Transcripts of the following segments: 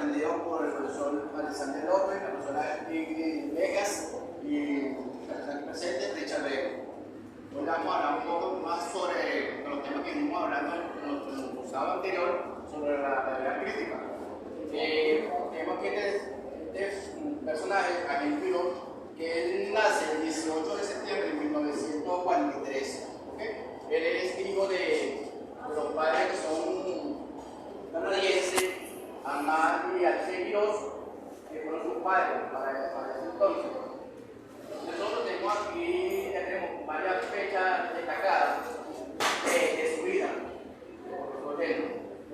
aprendido por el profesor Alexander López, la profesora Ingrid Vegas y el presente Richard Vega. Hoy vamos a hablar un poco más sobre los temas que venimos hablando en el cursado anterior, sobre la pedagogía crítica. Tenemos que este personaje, Agente Pilot, que él nace el 18 de septiembre de 1943. ¿Okay? Él es hijo de los padres que son canadienses, Amar y Alcé Quirós, que fueron sus padres para ese entonces. Nosotros tenemos aquí varias fechas destacadas de su vida.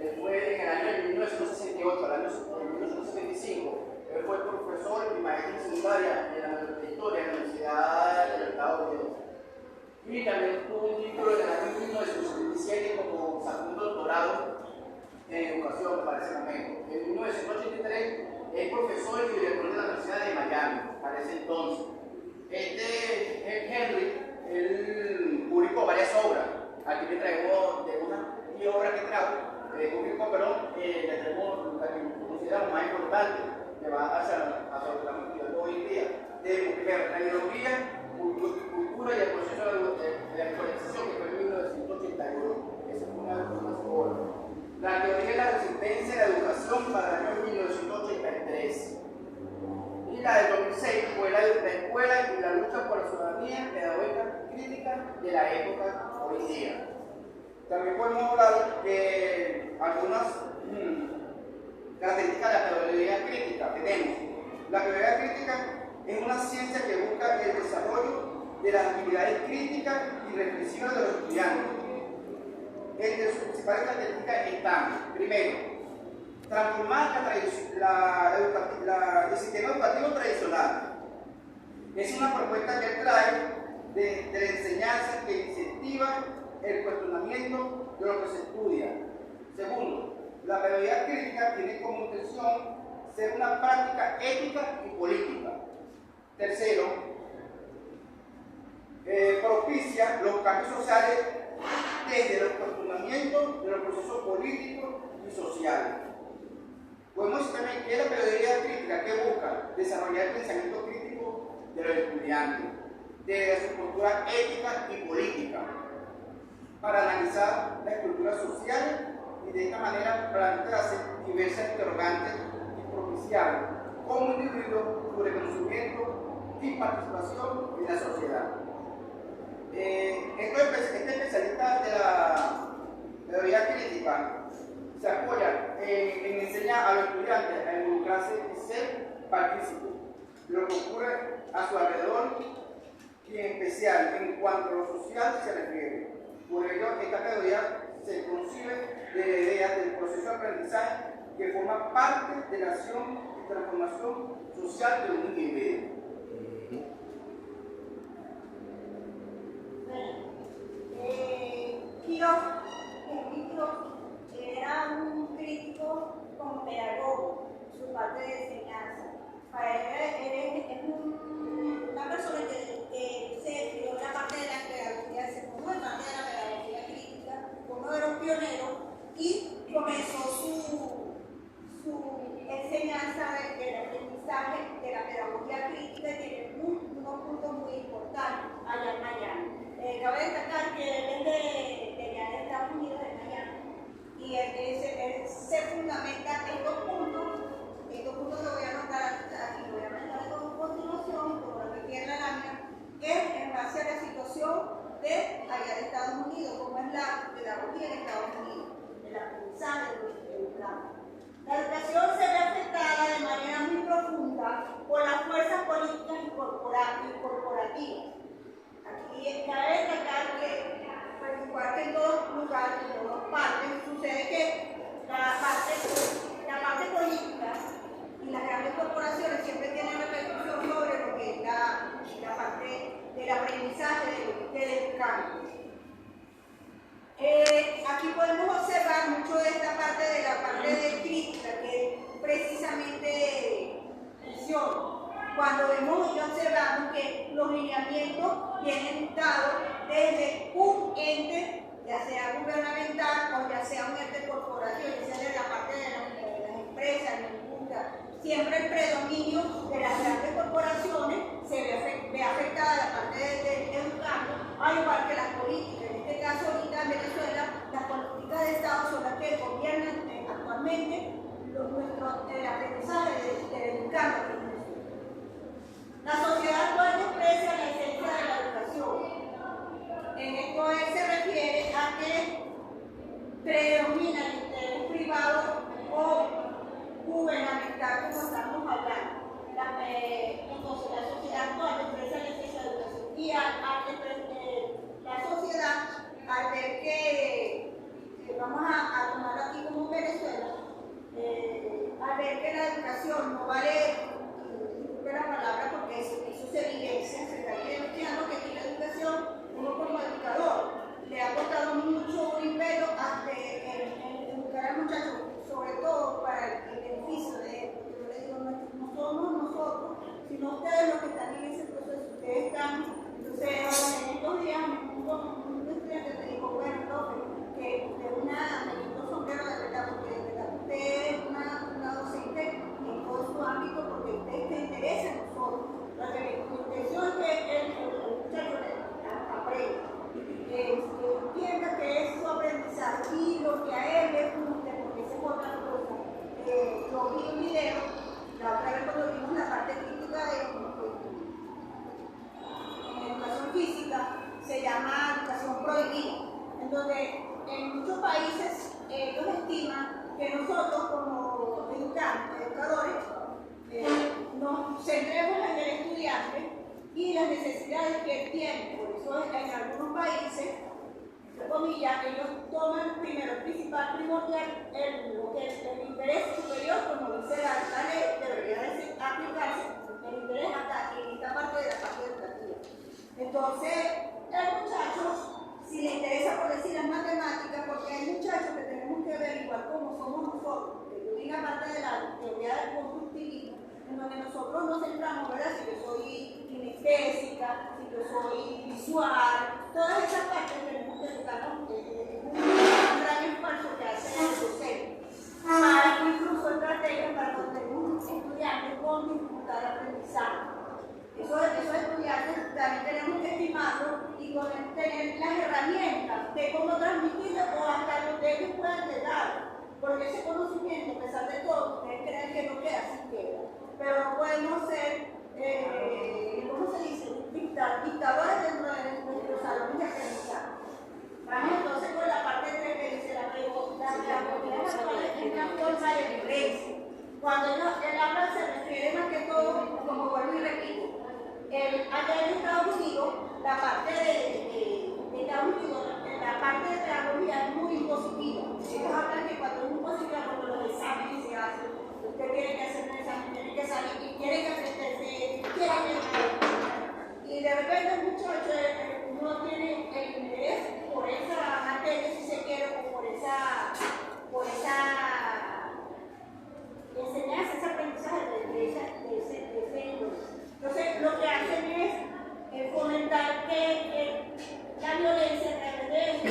Él fue en el año de 1968 al año 1975. Él fue profesor y maestro en secundaria de la historia en la Universidad de los Estados Unidos. Y también tuvo un título en el año 1977 como segundo doctorado en educación, me parece también. En 1983 es profesor y director de la Universidad de Miami, para ese entonces. Henry, él publicó varias obras. Aquí le traigo de una obra que trajo, publicó, pero le traigo la que consideramos más importante, que va hacia lo que estamos estudiando hoy en día, de mujer, la ideología, cultura y el proceso de la actualización, que fue en 1981. Esa fue una de las obras. La teoría de la resistencia y la educación para el año 1983. Y la del 2006 fue la escuela y la lucha por la ciudadanía pedagógica crítica de la época hoy día. También podemos hablar de algunas características de la pedagogía crítica que tenemos. La pedagogía crítica es una ciencia que busca el desarrollo de las actividades críticas y reflexivas de los estudiantes. Entre sus principales características están, primero, transformar el sistema educativo tradicional. Es una propuesta que trae de la enseñanza que incentiva el cuestionamiento de lo que se estudia. Segundo, la pedagogía crítica tiene como intención ser una práctica ética y política. Tercero, propicia los cambios sociales desde los cuestionamientos de los procesos políticos y sociales. Podemos decir también que la pedagogía crítica que busca desarrollar el pensamiento crítico de los estudiantes, de su cultura ética y política, para analizar la estructura social y de esta manera plantearse diversas interrogantes y propiciar como individuo su reconocimiento y participación en la sociedad. Este especialista de la pedagogía crítica se apoya en enseñar a los estudiantes a involucrarse y ser partícipes de lo que ocurre a su alrededor y en especial en cuanto a lo social se refiere. Por ello, esta pedagogía se concibe de la idea del proceso de aprendizaje que forma parte de la acción y transformación social de un individuo. Quirós era un crítico como pedagogo, su parte de enseñanza. Para él es una persona que se crió en la parte de la pedagogía, se formó en parte de la pedagogía crítica, uno de los pioneros, y comenzó su enseñanza del aprendizaje de la pedagogía crítica, y tiene unos puntos muy importantes allá en Miami. Cabe destacar que él es de allá de Estados Unidos, de Miami, y él se fundamenta en dos puntos que voy a anotar aquí, voy a anotar a continuación, como lo requiere la lámina, que es en base a la situación de allá de Estados Unidos, como es la pedagogía de Estados Unidos, el aprendizaje del plan. La educación se ve afectada de manera muy profunda por las fuerzas políticas y corporativas. Aquí cabe destacar que, pues, igual que en todos lugares, en todas partes, sucede que la parte política y las grandes corporaciones siempre tienen repercusión sobre lo que es la parte del aprendizaje del educando. Aquí podemos observar mucho de esta parte de la parte de crítica, que es precisamente visión. Cuando vemos y observamos que los lineamientos vienen dados desde un ente, ya sea gubernamental o ya sea un ente corporativo, ya sea de la parte de las empresas, siempre el predominio de las grandes corporaciones se ve afectada la parte del educando, al igual que las políticas. En este caso, ahorita en Venezuela, las políticas de Estado son las que gobiernan actualmente el aprendizaje del educando. La sociedad actual desprecia la esencia de la educación. En esto se refiere a que predomina el interés privado o gubernamental, como estamos hablando. Entonces, la sociedad actual desprecia la esencia de la educación. Y la sociedad, al ver que vamos a tomarlo aquí como Venezuela, al ver que la educación no vale la palabra porque eso se evidencia, se está evidenciando que aquí la educación, uno como educador, le ha costado mucho impero en educar al muchacho, sobre todo para el beneficio de él. Yo le digo, no somos nosotros, sino ustedes los que están en ese proceso, ustedes están. Entonces, en estos días, un estudiante me dijo, bueno, profe, que de me quitó sombrero de verdad, porque de verdad usted es una docente en todo su ámbito, porque usted se interesa en nosotros. Mi intención es que el muchacho aprenda, que entienda que es su aprendizaje y lo que a él le guste, porque esa es otra cosa. Yo vi un video, la otra vez cuando vimos la parte crítica en educación física, se llama educación prohibida, en donde en muchos países ellos estiman que nosotros como educadores nos centremos en el estudiante y las necesidades que él tiene. Por eso en algunos países, entre comillas, ellos toman primero el principal primordial, el interés superior, como dice la ley, debería aplicarse el interés acá, en esta parte de la parte educativa. Entonces, el muchacho, si le interesa, por decir, las matemáticas, porque hay muchachos que tenemos que ver igual como somos nosotros, que yo diga parte de la teoría del constructivismo, en donde nosotros nos centramos, ¿verdad? Si yo soy kinestésica, si yo soy visual, todas esas partes tenemos que educarnos, es un gran esfuerzo que hace el docente. Hay incluso estrategias para conseguir un estudiante con dificultad de aprendizaje. Esos estudiantes también tenemos que estimarlos y tener las herramientas de cómo transmitirlo o hasta lo que ellos puedan llegar. Porque ese conocimiento, a pesar de todo, ustedes creen que no queda, así queda. Pero no podemos ser, ¿cómo se dice? Dictadores dentro de nuestros salones de aprendizaje. Vamos entonces con la parte 3 que dice la pedagogía actual es una forma de violencia. Cuando él habla se refiere más que todo, como vuelvo y repito, allá en Estados Unidos, la parte de Estados Unidos, la parte de pedagogía es muy impositiva. Ellos hablan que cuando es impositiva, cuando los exámenes se hacen, usted tiene que hacer un examen, tiene que salir y tiene que aprenderse, y de repente el muchacho no tiene el interés por esa materia, si se quiere, o por esa enseñanza, ese aprendizaje de ese inglés. Entonces, lo que hacen es fomentar que la violencia a través de eso.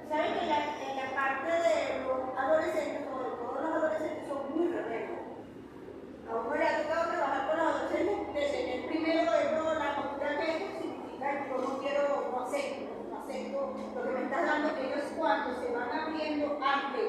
Saben que en la parte de los adolescentes, sobre todo los adolescentes, son muy rebeldes. A uno le ha tocado trabajar con los adolescentes desde el primero de todo, la cultura que eso significa que yo no quiero, no acepto lo que me estás dando, que ellos cuando se van abriendo ante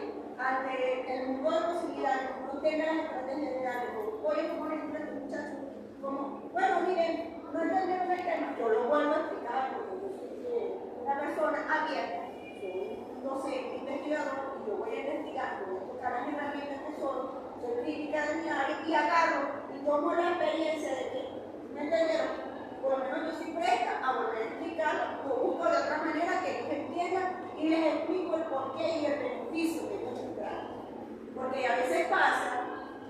el mundo de posibilidades, no tengan las estrategias de darle. Oye, como ejemplo, este muchacho, como, bueno, miren, no entendemos el tema, yo lo vuelvo a explicar porque yo soy una persona abierta, soy un docente, investigador, y yo voy a investigar, voy a buscar las herramientas que soy crítica de mi área y agarro y tomo la experiencia de que, ¿me entendieron? Por lo menos yo soy presta a volver a explicarlo, o busco de otra manera que ellos entiendan y les explico el porqué y el beneficio que ellos traen. Porque a veces pasa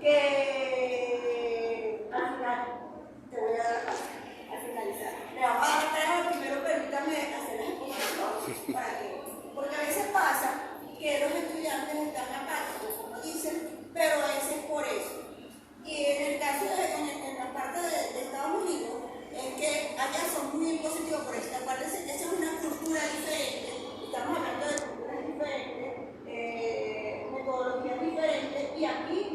que al final, te voy a dar a finalizar. Le vamos a dar primero, permítame hacer la exposición porque a veces pasa que los estudiantes están apáticos, como dicen, pero ese es por eso. Y en el caso en la parte de Estados Unidos, es que allá son muy positivos por esta parte. Esa es una cultura diferente, estamos hablando de culturas diferentes, metodologías diferentes, y aquí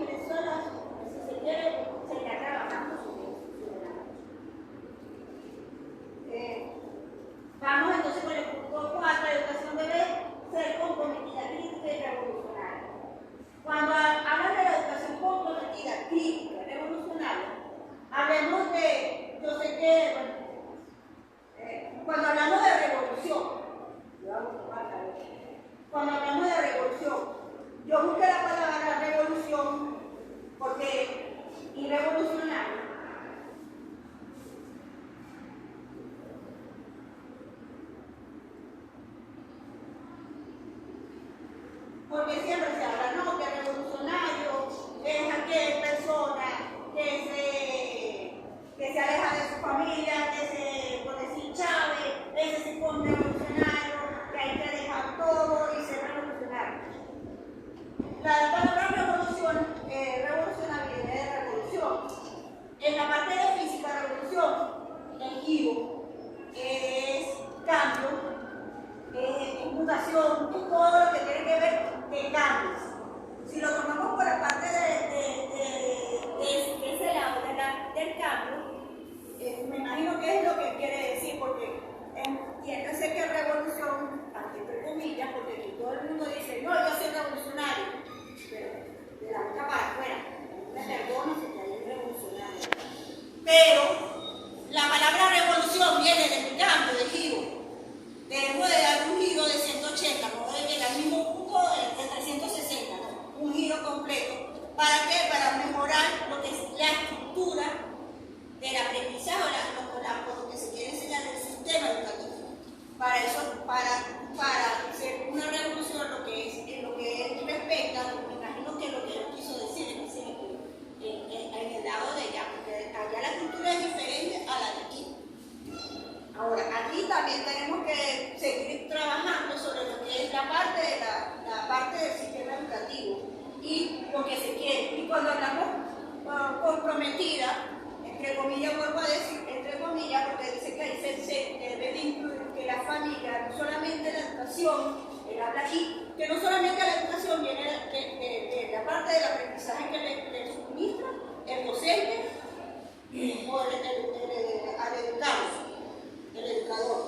familia, que se, por decir Chávez, ese se pone revolucionario, que hay que dejar todo y ser revolucionario. La palabra revolución, revolucionaria viene de revolución. En la parte de física, revolución es giro, es cambio, es mutación, es todo lo que tiene que ver de cambios. Si lo tomamos por la parte de ese lado del cambio, me imagino que es lo que quiere decir, porque entiéndase que revolución, entre comillas, porque aquí todo el mundo dice, no, yo soy revolucionario, pero de la otra parte, bueno, me perdono si hay revolucionario. Pero la palabra revolución viene del cambio, de giro. Debemos de dar un giro de 180, no debe llegar al mismo punto de 360, ¿no? Un giro completo. ¿Para qué? Para mejorar lo que es la estructura del aprendizaje o lo que se quiere enseñar en el sistema educativo. Para eso, para hacer una revolución, lo que es respecta, me imagino que lo que él quiso decir es en el lado de allá, porque allá la cultura es diferente a la de aquí. Ahora, aquí también tenemos que seguir trabajando sobre lo que es la parte del sistema educativo y lo que se quiere. Y cuando hablamos comprometida, entre comillas, vuelvo a decir, entre comillas, porque dice que ahí se debe de incluir que la familia, no solamente la educación, él habla aquí, que no solamente la educación viene de la parte del aprendizaje que le suministra el docente o el educador.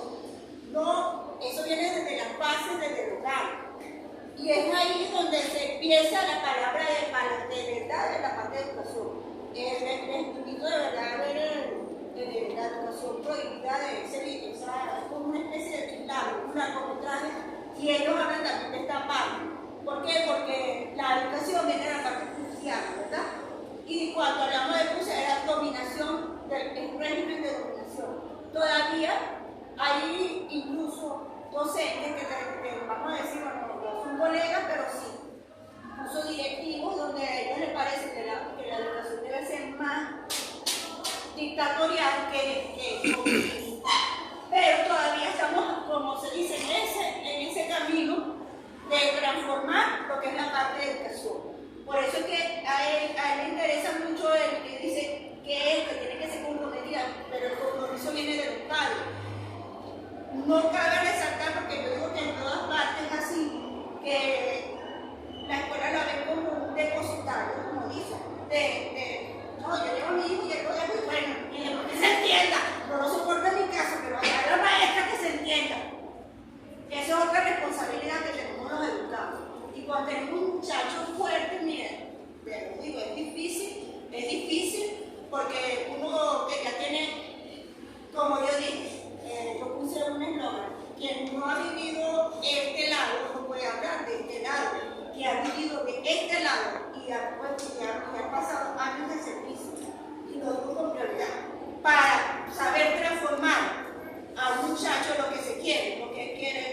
No, eso viene desde las bases del local. Y es ahí donde se empieza la palabra de verdad de la parte de educación. Les invito de verdad a ver la educación prohibida de ese video. Es como una especie de titán, un largometraje, y ellos hablan también de esta parte. ¿Por qué? Porque la educación viene de la parte prusiana, ¿verdad? Y cuando hablamos de Prusia era dominación, del régimen de dominación. Todavía hay incluso docentes que vamos a decir, bueno, no son colegas, pero sí, incluso directivos, donde a ellos les parece que la educación debe ser más dictatorial que pero todavía estamos, como se dice, en ese camino de transformar lo que es la parte de educación. Por eso es que a él le interesa mucho el que dice que él tiene que ser comprometida, pero el compromiso viene de los padres. No cabe resaltar, porque yo digo que en todas partes es así, que la escuela la ven como un depositario, como dicen, no, yo llevo a mi hijo y él lo dejo y bueno, y después que se entienda, no lo soporto en mi casa, pero allá la maestra que se entienda. Esa es otra responsabilidad que tenemos los educados. Y cuando tenemos un muchacho fuerte, miren, pero digo, es difícil, porque uno que ya tiene, como yo dije, yo puse un eslogan, quien no ha vivido este lado, no puede hablar de este lado, que ha vivido de este lado y ha pasado años de servicio, y lo digo con prioridad, para saber transformar a un muchacho lo que se quiere,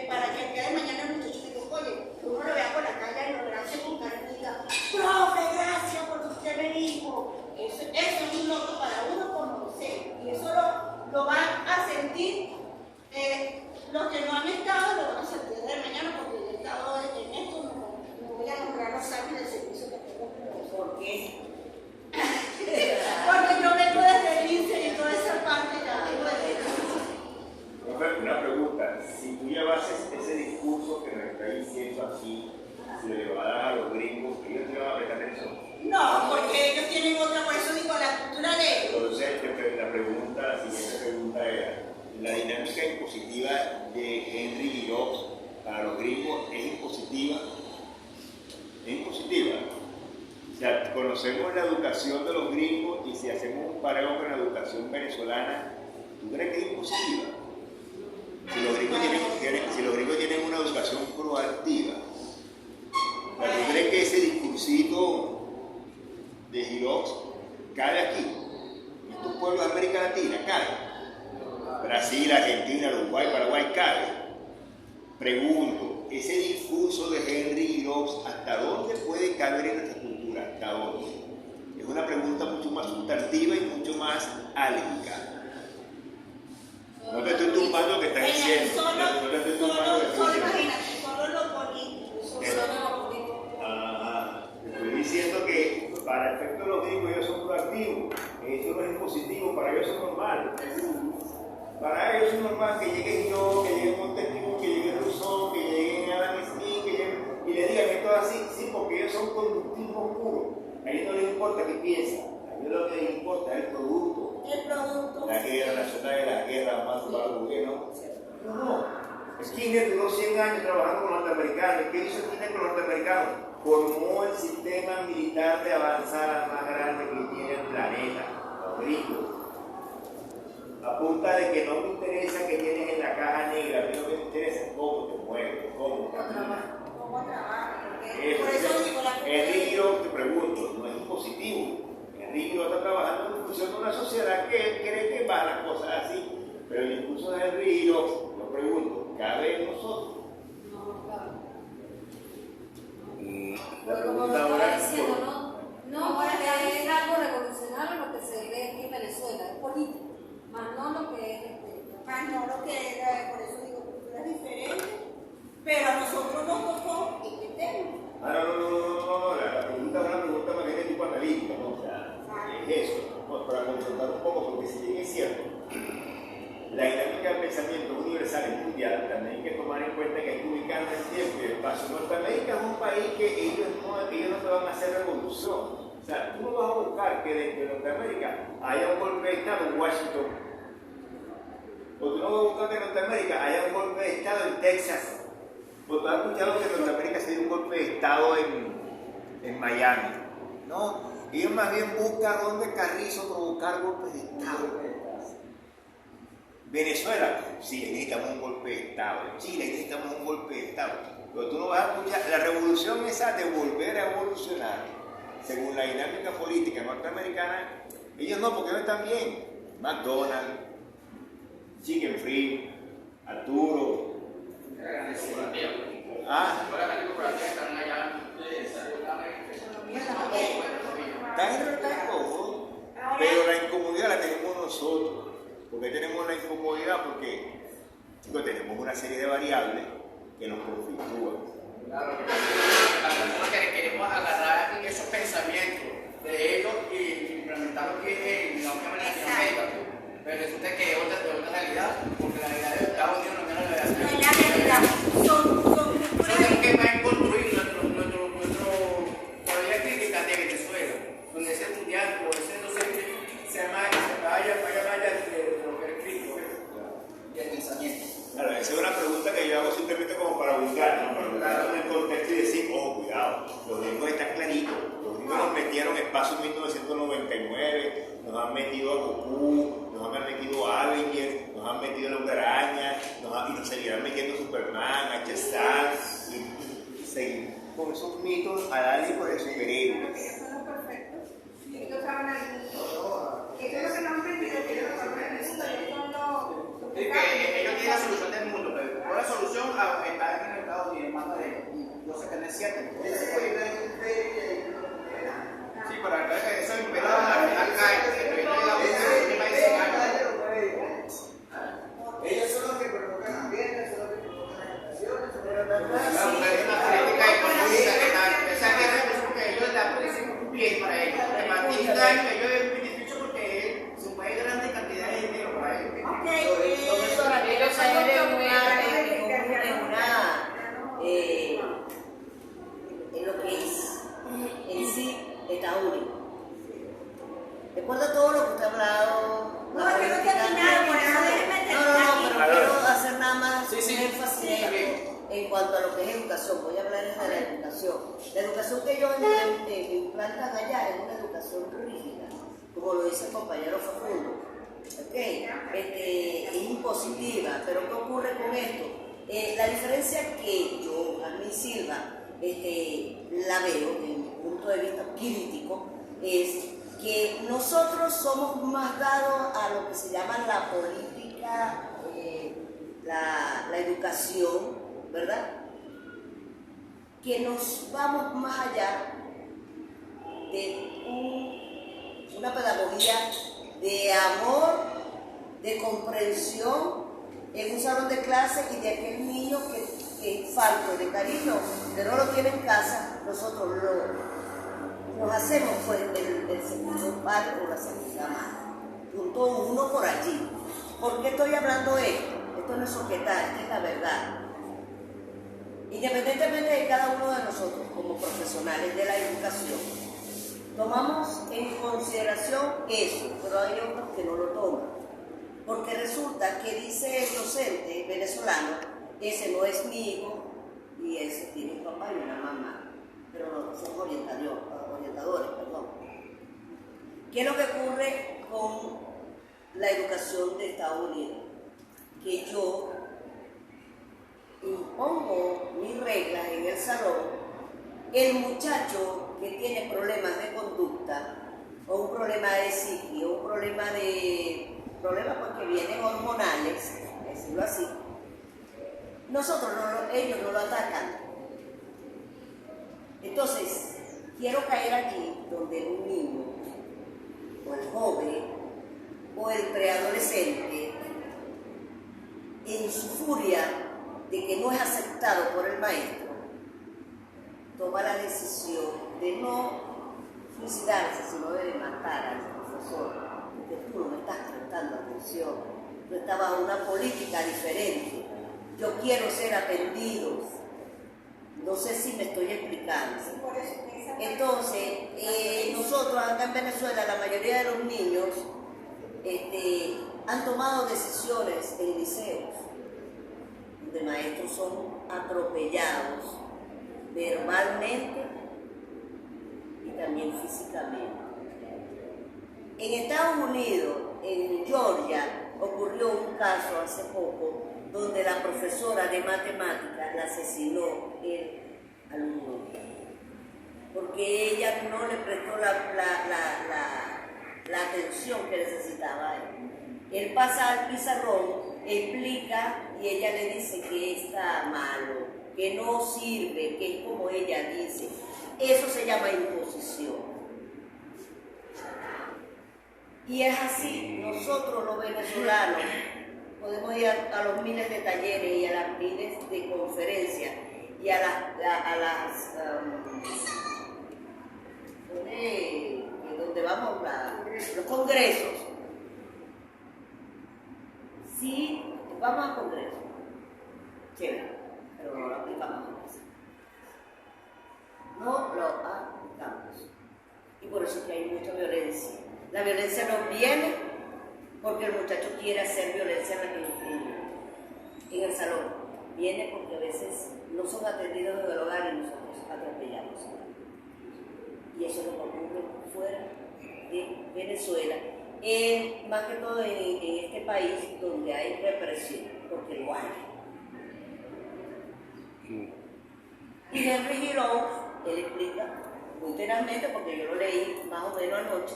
para que el día de mañana el muchacho diga, oye, uno lo vea por la calle y lo abrace con cariño y diga, profe, gracias por lo que usted me dijo. Eso es un logro para uno como docente, y eso lo van a sentir los que no han estado, lo van a sentir de mañana, porque yo he estado en esto, no voy a nombrar los años de servicio que tengo como profesor, porque yo vengo desde el INSE y toda esa parte ya vengo desde una pregunta, si tú llevases ese discurso que nos está diciendo aquí, si lo llevaras a los gringos, ellos te van a prestar atención. No, porque ellos tienen otra, por eso digo, la cultura de ellos. Entonces, la siguiente pregunta era, ¿la dinámica impositiva de Henry Giraud para los gringos es impositiva? ¿Es impositiva? O sea, conocemos la educación de los gringos y si hacemos un pareo con la educación venezolana, ¿tú crees que es impositiva? Si los gringos tienen una educación proactiva, ¿tú crees que ese discursito de Giraud cae aquí? En estos pueblos de América Latina cae. Brasil, Argentina, Uruguay, Paraguay cae. Pregunto, ese discurso de Henry Giraud, ¿hasta dónde puede caber en nuestra cultura? ¿Hasta dónde? Es una pregunta mucho más sustantiva y mucho más álgica. No te estoy tumbando lo que estás diciendo. No te estoy tumbando lo que estás diciendo. Imagínate, solo lo político. Solo lo político. Ajá. Estoy diciendo que para el efecto de los gringos ellos son proactivos. Eso no es impositivo, para ellos es normal. Para ellos es normal que llegue yo, que llegue Montesquieu, que llegue Rousseau, que llegue Adam Smith, que llegue, y les digan esto así, sí, porque ellos son conductismo puro. A ellos no les importa qué piensan, a ellos lo que les importa es el producto. El producto. La guerra nacional de la guerra, más para el gobierno. No. Skinner duró 100 años trabajando con los norteamericanos. ¿Qué hizo Skinner con los norteamericanos? Formó el sistema militar de avanzada más grande que tiene el planeta, los gringos. A punta de que no me interesa que tienes en la caja negra, a mí lo que me interesa es cómo te mueves, cómo caminas. ¿Cómo trabaja? Por eso digo, Enrique Girón, te pregunto, no es impositivo. Enrique Girón está trabajando en función de una sociedad que él cree que va las cosas así. Pero el discurso de Enrique Girón, lo pregunto, ¿cabe en nosotros? No, claro. Y Pero la como lo pregunta estaba ahora diciendo, no porque es algo revolucionario lo que se ve aquí en Venezuela, es político, más no lo que es Más no lo que era, por eso digo, culturas diferentes, pero a nosotros nos tocó este tema. no, la pregunta es una pregunta más bien de tipo analítico, ¿no? O sea, es eso, ¿no? Para confrontar un poco, porque si bien es cierto, la dinámica del pensamiento universal y mundial también hay que tomar en cuenta que hay que ubicar en el tiempo y el espacio. Norteamérica es un país que ellos no te van a hacer revolución. O sea, tú no vas a buscar que dentro de Norteamérica haya un golpe de Estado en Washington. O tú no vas a buscar que en Norteamérica haya un golpe de Estado en Texas. O tú has escuchado que en Norteamérica se dio un golpe de Estado en Miami. No, ellos más bien buscan dónde carrizo provocar golpes de Estado. Venezuela, sí, necesitamos un golpe de Estado. Chile, necesitamos un golpe de Estado. Pero tú no vas a escuchar la revolución esa de volver a evolucionar según la dinámica política norteamericana. Ellos no, porque ellos están bien. McDonald's, Chicken Free, Arturo. Están en recargo, pero la incomodidad la tenemos nosotros. ¿Por qué tenemos la incomodidad? Porque tenemos una serie de variables que nos conflictúan. Claro, nosotros queremos agarrar esos pensamientos de ellos y implementarlos en la Latinoamérica. Pero resulta que es otra realidad, porque la realidad de Estados Unidos no es la realidad. No es la realidad, son Nosotros que van a construir nuestro todavía crítica de Venezuela, donde ese estudiante o ese docente se vaya de lo que es crítico y el pensamiento. Claro, esa es una pregunta que yo hago simplemente como para buscar, ¿no? Para buscar en el contexto y decir, oh, cuidado, los gringos están claritos. Los gringos nos metieron espacio en 1999, nos han metido a Goku, nos han metido a Avengers, nos han metido a Hombre Araña, y nos seguirán metiendo Superman, H-Star, y seguimos con esos mitos a darle por el superhéroe. Eso no es perfecto. Ellos saben algo. Eso es lo que no han aprendido, que ellos saben algo. Sí, que ellos tienen la solución del mundo, pero toda la solución está en Estados Unidos, manda de ellos. Yo sé que no es cierto. Sí, pero la verdad es que esos imperados al final caen. Ellos son los que provocan ambientes, son los que provocan agitaciones, pero también La mujer es una política económica que tal. Esa guerra es porque ellos la policía un bien para ellos. Además, tiene daño, ellos es beneficio porque se puede grandes cantidades de dinero para ellos. Profesora, quiero caer en lo que es en sí Estados Unidos. Recuerda todo lo que usted ha hablado. No, es que no he terminado, por eso déjeme terminar. Pero quiero hacer nada más Sí, sí, un énfasis está bien. en cuanto a lo que es educación. Voy a hablar de la educación. La educación que ellos implantan allá es una educación rígida, como lo dice el compañero Facundo. Okay. Es impositiva, pero ¿qué ocurre con esto? La diferencia que yo, Carmen Silva, la veo desde mi punto de vista crítico, es que nosotros somos más dados a lo que se llama la política, la educación, ¿verdad? Que nos vamos más allá de una pedagogía de amor, de comprensión en un salón de clase y de aquel niño que es falto de cariño, que no lo tiene en casa, nosotros nos hacemos pues el segundo padre o la segunda madre, junto uno por allí. ¿Por qué estoy hablando esto? Esto no es objetar, esta es la verdad. Independientemente de cada uno de nosotros como profesionales de la educación, tomamos en consideración eso, pero hay otros que no lo toman. Porque resulta que dice el docente venezolano, ese no es mi hijo y ese tiene un papá y una mamá, pero no son orientadores, perdón. ¿Qué es lo que ocurre con la educación de Estados Unidos? Que yo impongo mis reglas en el salón, el muchacho que tiene problemas de conducta o un problema de psique o un problema porque vienen hormonales, decirlo así, ellos no lo atacan. Entonces, quiero caer aquí donde un niño o el joven o el preadolescente, en su furia de que no es aceptado por el maestro, toma la decisión de no suicidarse, sino de matar al profesor, porque tú no me estás prestando atención, yo estaba en una política diferente, yo quiero ser atendido, no sé si me estoy explicando. Entonces, nosotros acá en Venezuela, la mayoría de los niños han tomado decisiones en liceos, donde maestros son atropellados verbalmente y también físicamente. En Estados Unidos, en Georgia, ocurrió un caso hace poco donde la profesora de matemáticas la asesinó el alumno, porque ella no le prestó la atención que necesitaba. Él pasa al pizarrón, explica y ella le dice que está malo, que no sirve, que es como ella dice. Eso se llama imposición. Y es así, nosotros los venezolanos podemos ir a los miles de talleres y a las miles de conferencias y a las donde vamos los congresos. Sí, vamos a congresos, chévere, pero no lo aplicamos en casa. No lo aplicamos. Y por eso es que hay mucha violencia. La violencia no viene porque el muchacho quiere hacer violencia en el salón. Viene porque a veces no son atendidos en el hogar y nosotros atropellamos. Y eso es lo que ocurre fuera de Venezuela, más que todo en este país donde hay represión, porque lo hay. Y Henry Giraud, él explica muy tenazmente, porque yo lo leí más o menos anoche,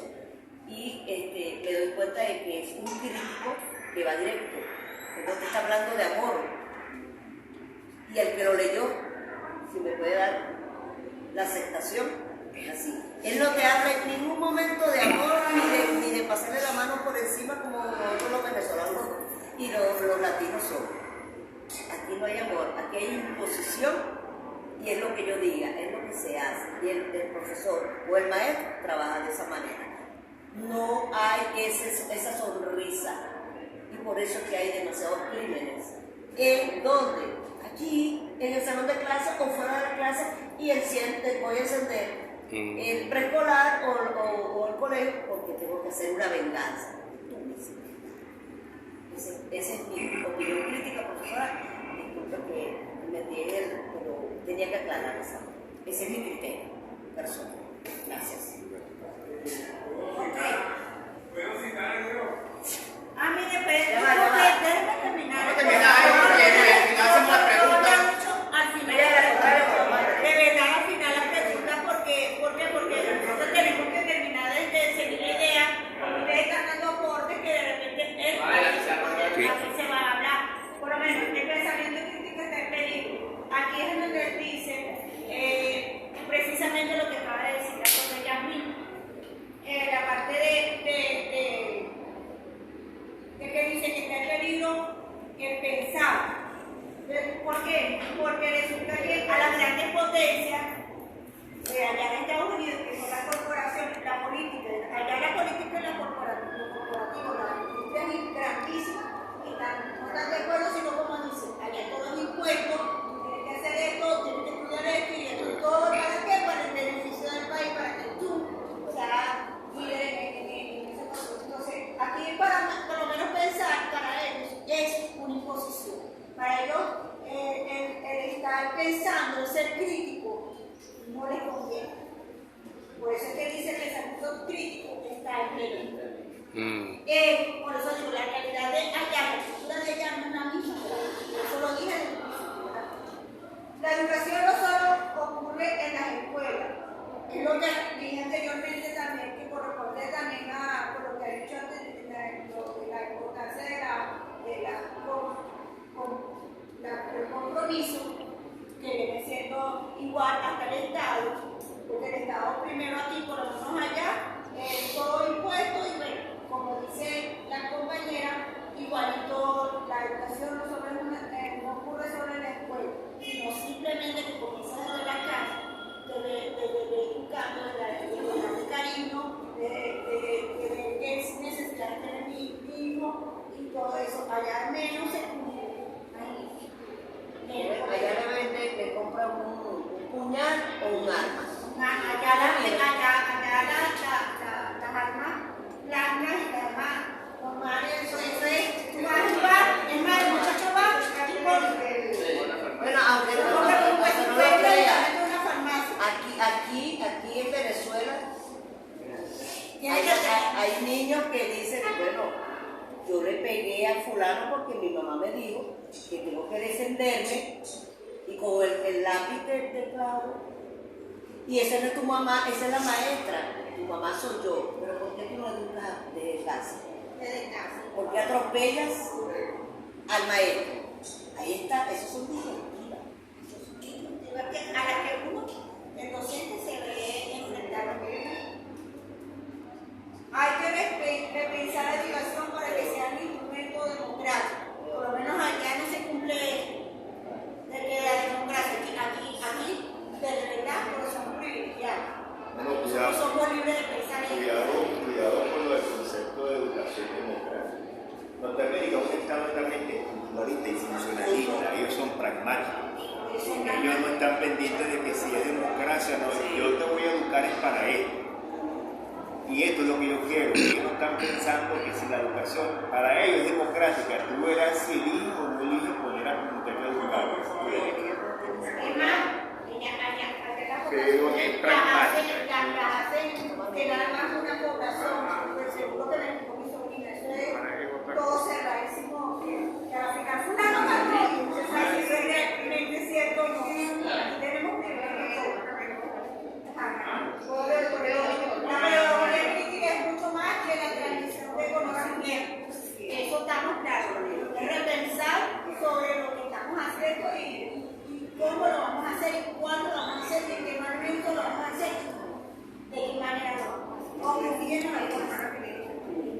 y me doy cuenta de que es un crítico que va directo, porque está hablando de amor. Y el que lo leyó, si me puede dar la aceptación, es así. Él no te habla en ningún momento de amor ni de pasarle la mano por encima como nosotros los venezolanos y los latinos son. Aquí no hay amor, aquí hay imposición y es lo que yo diga, es lo que se hace. Y el profesor o el maestro trabaja de esa manera. No hay esa sonrisa y por eso es que hay demasiados crímenes. ¿En dónde? Aquí, en el salón de clase o fuera de la clase y voy a encender el preescolar o el colegio porque tengo que hacer una venganza. Esa es mi opinión crítica, profesora. Disculpe que me tiene, pero tenía que aclarar eso. Ese es mi criterio personal. Gracias. ¿Puedo citar algo? A mí depende. Déjame terminar. Hacemos la pregunta. Al final, de verdad, al final la pregunta, porque nosotros tenemos que terminar de seguir la idea. Ustedes están dando aportes que de repente así se va a hablar. Por lo menos, el pensamiento crítico está en peligro. Aquí es donde él dice precisamente lo que acaba de decir la profesora Yasmín. no les conviene. Por eso es que dice que el pensamiento crítico está en peligro. Por eso digo, la realidad de allá, la cultura de allá no es la misma. Eso lo dije en el principio. La educación no solo ocurre en las escuelas, es lo que dije anteriormente también, que corresponde también a por lo que ha dicho antes, la importancia del compromiso, que viene siendo igual hasta el Estado, porque el Estado primero aquí, por lo menos allá, todo impuesto y bueno, como dice la compañera, igualito la educación no ocurre solo en la escuela, sino simplemente que comienza desde la casa, de educando, de cariño, de qué es necesidad de tener mi hijo y todo eso. Allá menos se cumple. Allá le compra un puñal o un arma. Allá las armas blancas y las armas normales, eso es, tú vas a jugar, es más, el muchacho va bueno, aunque no lo crea, aquí en Venezuela hay niños que dicen, bueno, yo le pegué a fulano porque mi mamá me dijo que tengo que defenderme y con el lápiz de clavo, y esa no es tu mamá, esa es la maestra, tu mamá soy yo, pero ¿por qué tú no educas desde casa? ¿Por qué atropellas al maestro? Ahí está, esos son directivas. A la que uno, el docente se ve enfrentado. Hay que repensar la educación para que sea un instrumento democrático. Por lo menos allá no se cumple de que la democracia, aquí de verdad, porque somos privilegiados. No, somos libres de pensar en cuidado con lo del concepto de educación democrática. Norteamérica es un estado totalmente ahorita y funcionalista, ellos son pragmáticos. Ellos no están pendientes de que si es democracia, no, yo te voy a educar es para esto. Y esto es lo que yo quiero. Ellos no están pensando que si la educación para ellos es democrática, tú verás si eliges o no eliges poner a tu muchacho a educar. Es más, pero es pragmática. las hacen que nada más una población, pues seguro que me dijo mi sobrina, eso es todo cerradísimo, que al final fulano mató, se sabe si es realmente cierto o no. Tenemos que ver la pedagogía crítica es mucho más que la transmisión de conocimiento. Eso estamos claros. Es repensar sobre lo que estamos haciendo y cómo lo vamos a hacer, y cuándo lo vamos a hacer, y en qué momento lo vamos a hacer, de qué manera lo vamos a hacer. Obligándonos a eso.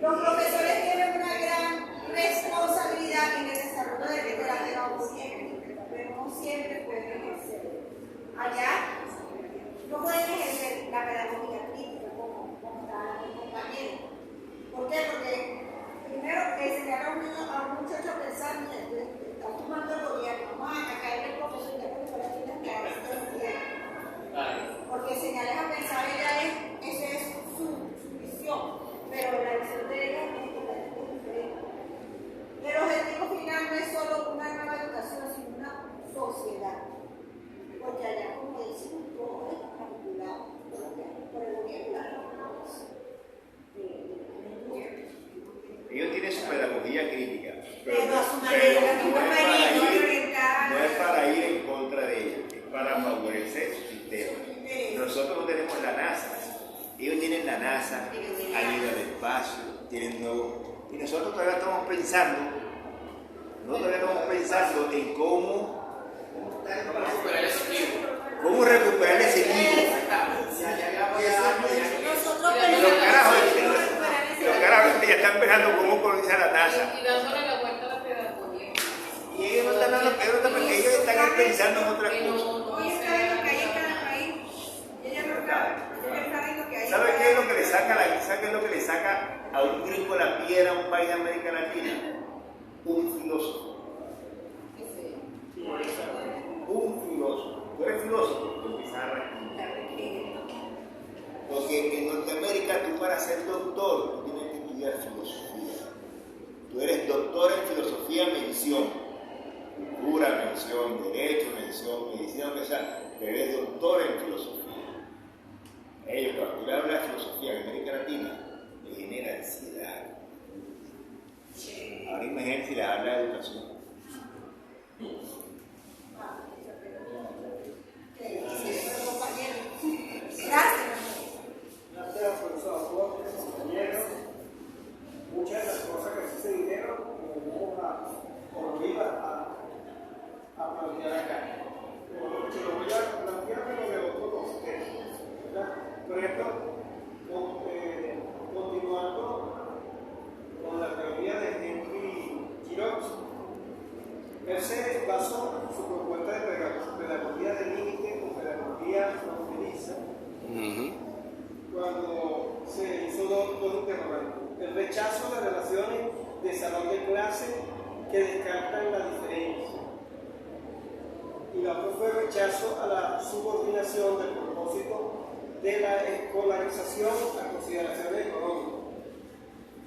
Los profesores tienen una gran responsabilidad en el desarrollo de la pedagogía crítica, pero no siempre pueden ejercer. Allá no pueden ejercer la pedagogía crítica como está el compañero. ¿Por qué? Porque primero enseñar a un muchacho a pensar, está tomando el gobierno, vamos a caer el profesor y después para que tengan que hacer. Porque enseñarles a pensar esa es su visión, pero la visión de ella es totalmente diferente. El objetivo final no es solo una nueva educación, sino una sociedad. Porque allá, como decimos, todo es calculado por el gobierno. Ellos tienen su pedagogía crítica, pero Pero a su manera, no es para ir en contra de ellos, es para favorecer su sistema. Nosotros no tenemos la NASA, ellos tienen la NASA, han ido al espacio, tienen nuevos. Y nosotros todavía estamos pensando en cómo recuperar ese equilibrio. Los carajos ya están pensando cómo colonizar la NASA. Y dándole la vuelta a la pedagogía. Y ellos no están dando, ellos están pensando en otras cosas. ¿Sabe qué es lo que le saca a un gringo la piedra a un país de América Latina? Un filósofo. Un filósofo. Tú eres filósofo, tú empiezas a respirar. Porque en Norteamérica tú para ser doctor tú tienes que estudiar filosofía. Tú eres doctor en filosofía, mención, cultura, mención, derecho, mención, medicina, lo que sea. pero es doctor en filosofía. Ellos, cuando tú le hablas de filosofía en América Latina, le genera ansiedad. Ahora imagínate si le habla de educación. Gracias, profesor, compañeros. Muchas de las cosas que se dijeron, como iba a plantear acá. Pero lo voy a plantear pero de otro contexto, ¿verdad? Por ejemplo, continuando con la teoría de Henry Giraud, él se basó en su propuesta de pedagogía de límite o pedagogía fronteriza cuando se hizo dos interrogantes. El rechazo de relaciones de salón de clase que descartan la diferencia. Y la otra fue el rechazo a la subordinación del propósito de la escolarización a consideraciones económicas.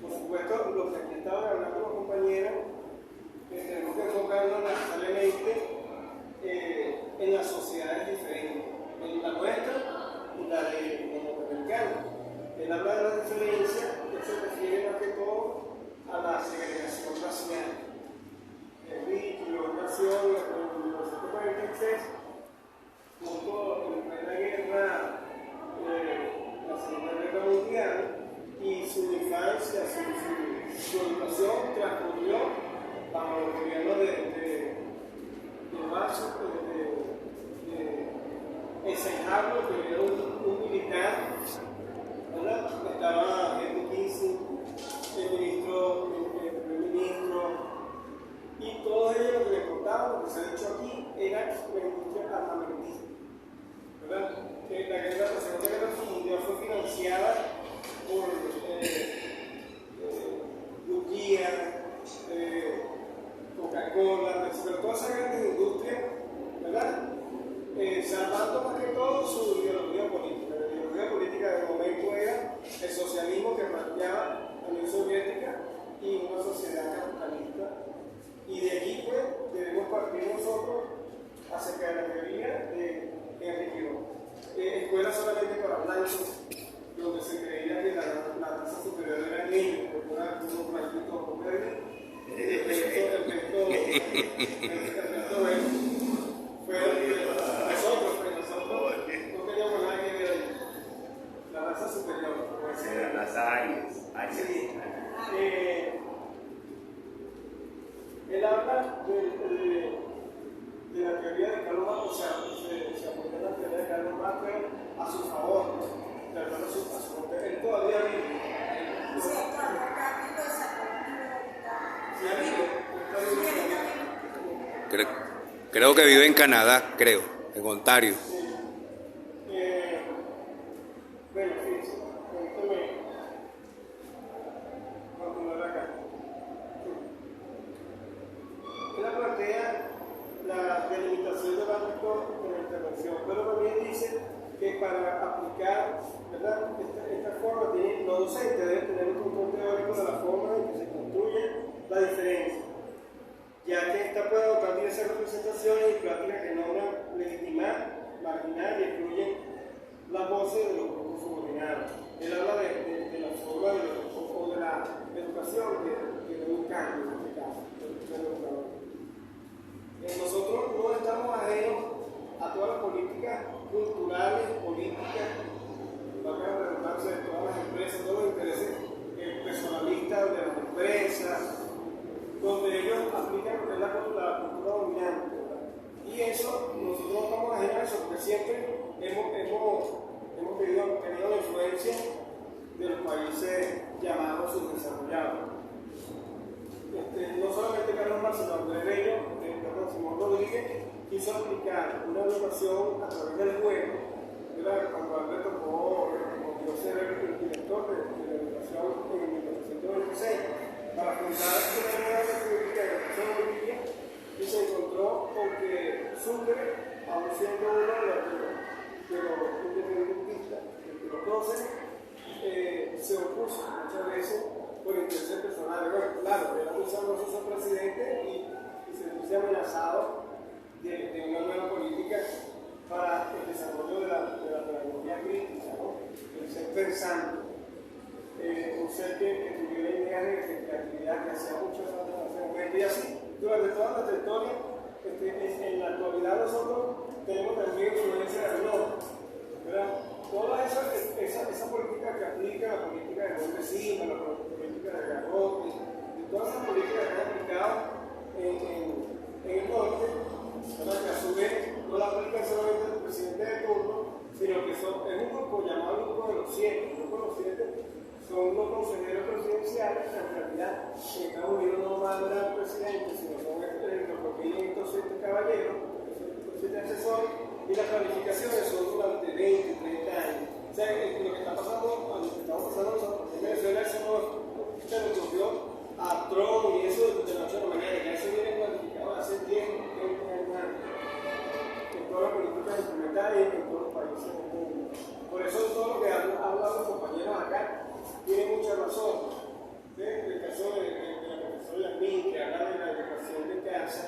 Por supuesto, lo que aquí estaban hablando los compañeros, tenemos que enfocarnos necesariamente en las sociedades diferentes, en la nuestra y la de los norteamericanos. Él habla de la diferencia, que se refiere más que todo a la segregación racial. Henry Giraud nació en 1943, justo en plena guerra, la Segunda Guerra Mundial, y su infancia, su educación transcurrió bajo el gobierno de Marshall, de Eisenhower, que era un militar, ¿verdad? Estaba Henry Kissinger, el primer ministro, y todos ellos lo que les contaban, lo que se ha dicho aquí, era la industria armamentista, ¿verdad? La Segunda Guerra Mundial fue financiada por Goodyear, Coca-Cola, pero todas esas grandes industrias, ¿verdad? Salvando más que todo su ideología política. La ideología política del momento era el socialismo que planteaba la Unión Soviética y una sociedad capitalista. Y de allí, pues, debemos partir nosotros acerca de la teoría de Henry Giraud. Escuela solamente para blancos, donde se creía que la raza superior era el niño, porque era unos blanquitos verdes. El resto fue nosotros no teníamos nada que ver ahí. La raza superior. Eran las áreas. Sí. Él habla de la teoría de Carlos Marx, o sea, se apoya en la teoría de Carlos Marx a su favor, tratando a su favor. Él todavía vive. Creo que vive en Canadá, en Ontario. Bueno, fíjense, déjame continuar acá. Él plantea la delimitación del ámbito de la intervención, pero también dice que para aplicar, ¿verdad?, esta forma, los docentes deben tener un control teórico de la forma en que se construye la diferencia, ya que esta puede adoptar diversas representaciones y prácticas que logran legitimar, marginar y excluyen las voces de los grupos subordinados. Él habla de la forma o de la educación que debe un cambio en este caso. Nosotros no estamos ajenos a todas las políticas culturales, políticas, para la redundancia de todas las empresas, todos los intereses personalistas de las empresas, donde ellos aplican lo que es la cultura dominante, ¿verdad? Y eso, nosotros no estamos ajenos a eso, porque siempre hemos tenido la influencia de los países llamados subdesarrollados. No solamente Carlos Marx, sino Andrés Bello, Simón Rodríguez, quiso aplicar una educación a través del juego, ¿verdad? Cuando Albert volvió a ser el director de la educación en 1926, para fundar una nueva república de educación en Bolivia, y se encontró con que Sucre, aún siendo uno de los independentistas, de los 12, se opuso muchas veces por intereses personales. Bueno, claro, era muy sabroso ser presidente y se le puso amenazado de una nueva política para el desarrollo de la pedagogía crítica, ¿no? El ser pensante, un ser que tuviera ideas de creatividad, que hacía mucho hace y así, durante toda nuestra historia, en la actualidad nosotros tenemos también influencia del norte, ¿verdad? Toda esa política que aplica, la política de buen vecino, la política de garrote, y todas esas políticas que han aplicado en el norte, ¿verdad? Que a su vez no la aplica solamente el presidente de turno, sino que es un grupo llamado el grupo de los 7. El grupo de los 7 son los consejeros presidenciales, que en realidad en Estados Unidos no mandan al presidente, sino son los que tienen estos 7 caballeros, estos 7 asesores, y las planificaciones son durante 20, 30 años. O sea, lo que está pasando, lo que estamos pasando nosotros en Venezuela, eso no se nos ocurrió a Trump y eso de la noche a la mañana, ya eso viene planificado hace 10, 20 años en todas las políticas implementadas y en todos los países del mundo. Por eso todo lo que han hablado los compañeros acá tiene mucha razón. El caso de la profesora Yasmín, que habla de la educación de casa,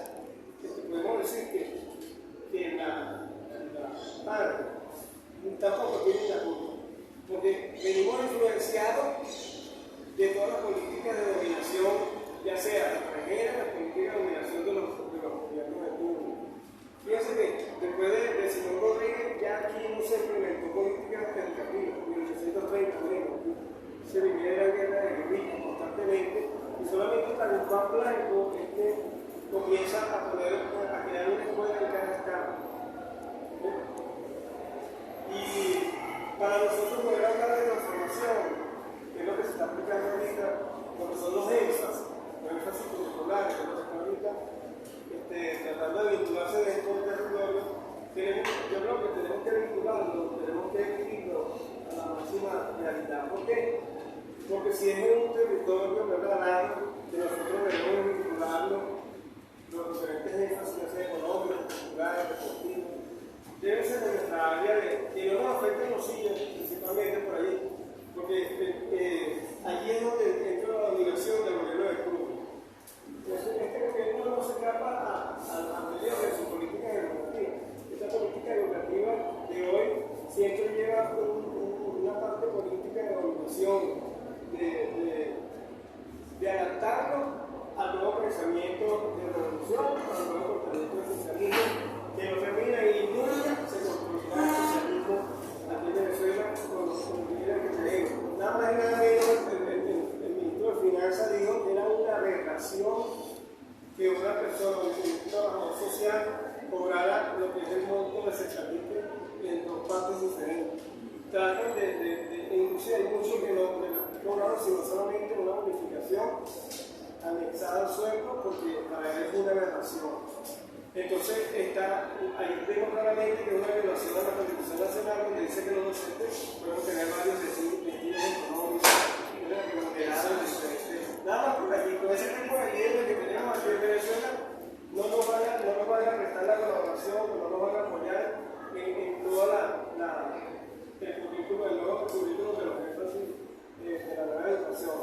podemos decir que la padre tampoco tiene la culpa, porque venimos influenciados de todas las políticas de dominación, ya sea extranjera, la política de dominación de los gobiernos de turno. Fíjense que después del señor Rodríguez, ya aquí no se implementó políticas educativas, en 1830, se vivía la guerra de guerrillas constantemente, y solamente hasta el Juan Blanco comienza a crear una escuela en cada estado. Y para nosotros poder hablar de transformación, que es lo que se está aplicando ahorita, lo que son los énfasis curriculares, que están ahorita tratando de vincularse de estos territorios, yo creo que tenemos que vincularlo, tenemos que vivirlo a la máxima realidad. ¿Por qué? Porque si es un territorio, ¿verdad?, que nosotros debemos vincularlo, los diferentes énfasis, ya sea económicos, culturales, deportivos, debe ser en nuestra área que no nos afecten los sillos, principalmente por ahí, porque allí es donde entra la dominación del gobierno de Cuba. Este gobierno no se escapa a medio de su política educativa. Esta política educativa de hoy siempre lleva una parte política de dominación, de adaptarnos al nuevo pensamiento de revolución, al nuevo pensamiento de socialismo, que no termina y nunca se construirá el socialismo aquí en Venezuela con los líderes que tenemos. Nada más y nada menos, el ministro de Finanzas dijo que era una aberración que una persona, un trabajador social, cobrara lo que es el monto de secharite en dos partes diferentes. Tratan inclusive hay muchos que no cobraron sino solamente una bonificación anexada al sueldo, porque para él es una aberración. Entonces, ahí vemos claramente que es una violación a la Constitución Nacional, donde dice que los docentes pueden tener varios destinos económicos, nada más por aquí, con ese tipo de leyes que tenemos aquí en Venezuela, no nos van a prestar la colaboración, no nos van a apoyar en toda el currículo, el nuevo currículo de los énfasis de la nueva educación.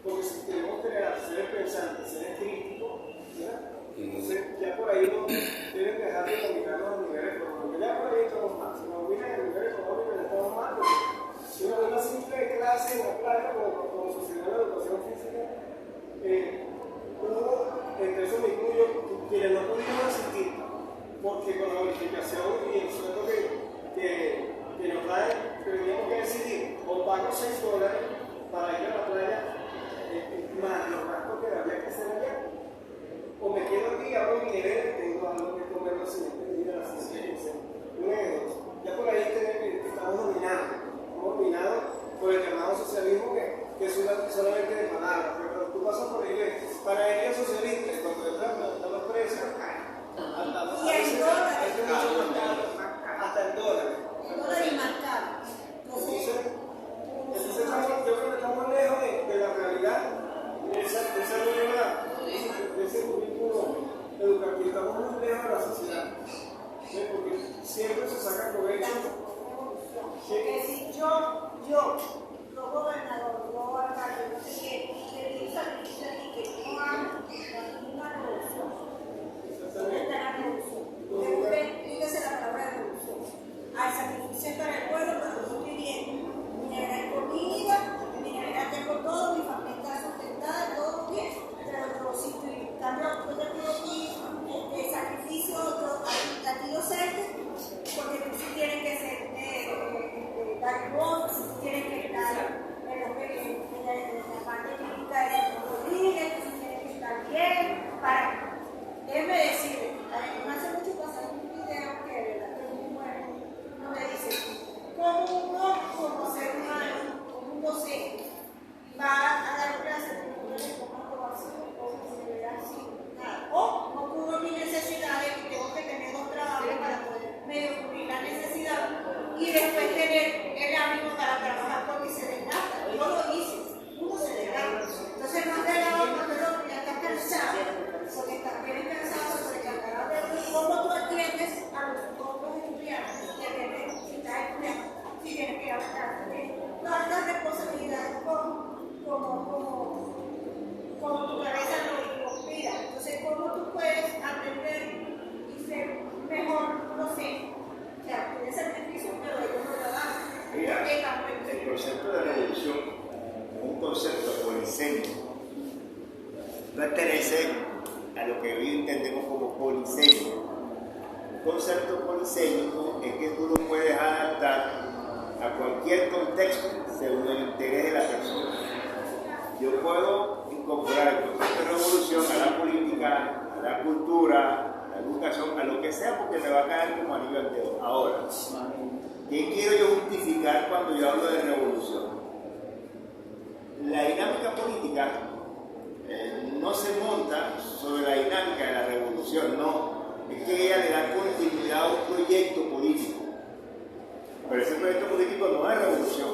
Porque si queremos crear seres pensantes, seres críticos, ¿verdad? Entonces ya por ahí no deben dejar de dominar los niveles económicos. Ya por ahí estamos mal. Si nos dominan el nivel económico, ya estamos mal. Si una simple clase en la playa, como sucedió en la educación física, hubo, entre eso me incluyo, quienes no pudieron asistir, porque con la bonificación y el sueldo que nos dan, teníamos que decidir, o pago $6 para ir a la playa, más los gastos que había que hacer allá, o me quedo aquí, abro mi nevera y tengo algo que comer los siguientes días, las 15. Ya por ahí estamos dominados por el llamado socialismo, que es solamente de palabras. Pero cuando tú pasas por ahí, para ellos socialistas, cuando estamos presos, hasta el dólar. El dólar inmarcable. Entonces yo creo que estamos lejos de la realidad de ese currículo educativo. Estamos muy lejos de la sociedad. Porque siempre se saca provecho. Que si yo, gobernador, yo alcalde, no sé qué, le digo a ti que no amo una revolución. ¿Dónde está la revolución? Dígase la palabra revolución. polisémico. Pertenece a lo que hoy entendemos como polisémico. Un concepto polisémico es que tú lo puedes adaptar a cualquier contexto según el interés de la persona. Yo puedo incorporar el concepto de revolución a la política, a la cultura, a la educación, a lo que sea, porque me va a caer como anillo al dedo. Ahora, ¿qué quiero yo justificar cuando yo hablo de revolución? La dinámica política no se monta sobre la dinámica de la revolución, no. Es que ella le da continuidad a un proyecto político. Pero ese proyecto político no es revolución.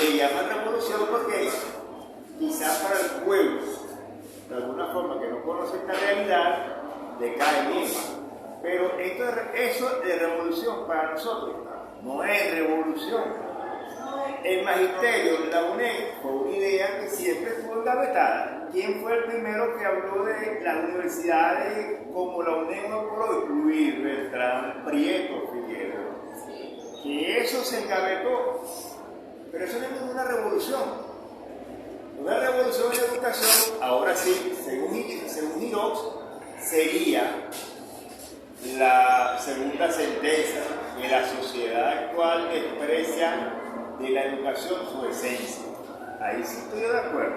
Le llaman revolución porque quizás para el pueblo, de alguna forma que no conoce esta realidad, le cae bien. Pero eso de revolución para nosotros no es revolución. El magisterio, la UNED, fue una idea que siempre fue engavetada. ¿Quién fue el primero que habló de las universidades como la UNED por hoy? Luis Beltrán Prieto Figueroa. Que eso se engavetó. Pero eso no es ninguna revolución. Una revolución en la educación, ahora sí, según Girox, sería la segunda sentencia que la sociedad actual desprecia de la educación su esencia. Ahí sí estoy de acuerdo.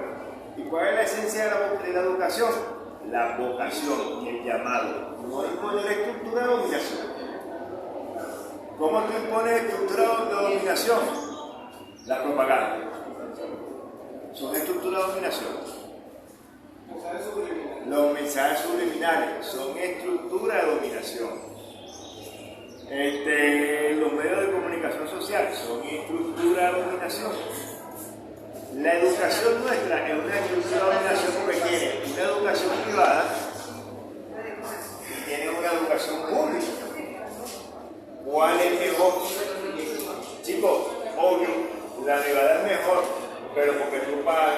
¿Y cuál es la esencia de la educación? La vocación y el llamado. No imponer estructura de dominación. ¿Cómo tú impones estructura de dominación? La propaganda. Son estructuras de dominación. Los mensajes subliminales son estructuras de dominación. Los medios de comunicación social son estructura de dominación. La educación nuestra es una estructura de dominación porque tiene una educación privada y tiene una educación pública. ¿Cuál es mejor? Chicos, obvio, la privada es mejor, pero porque tú pagas,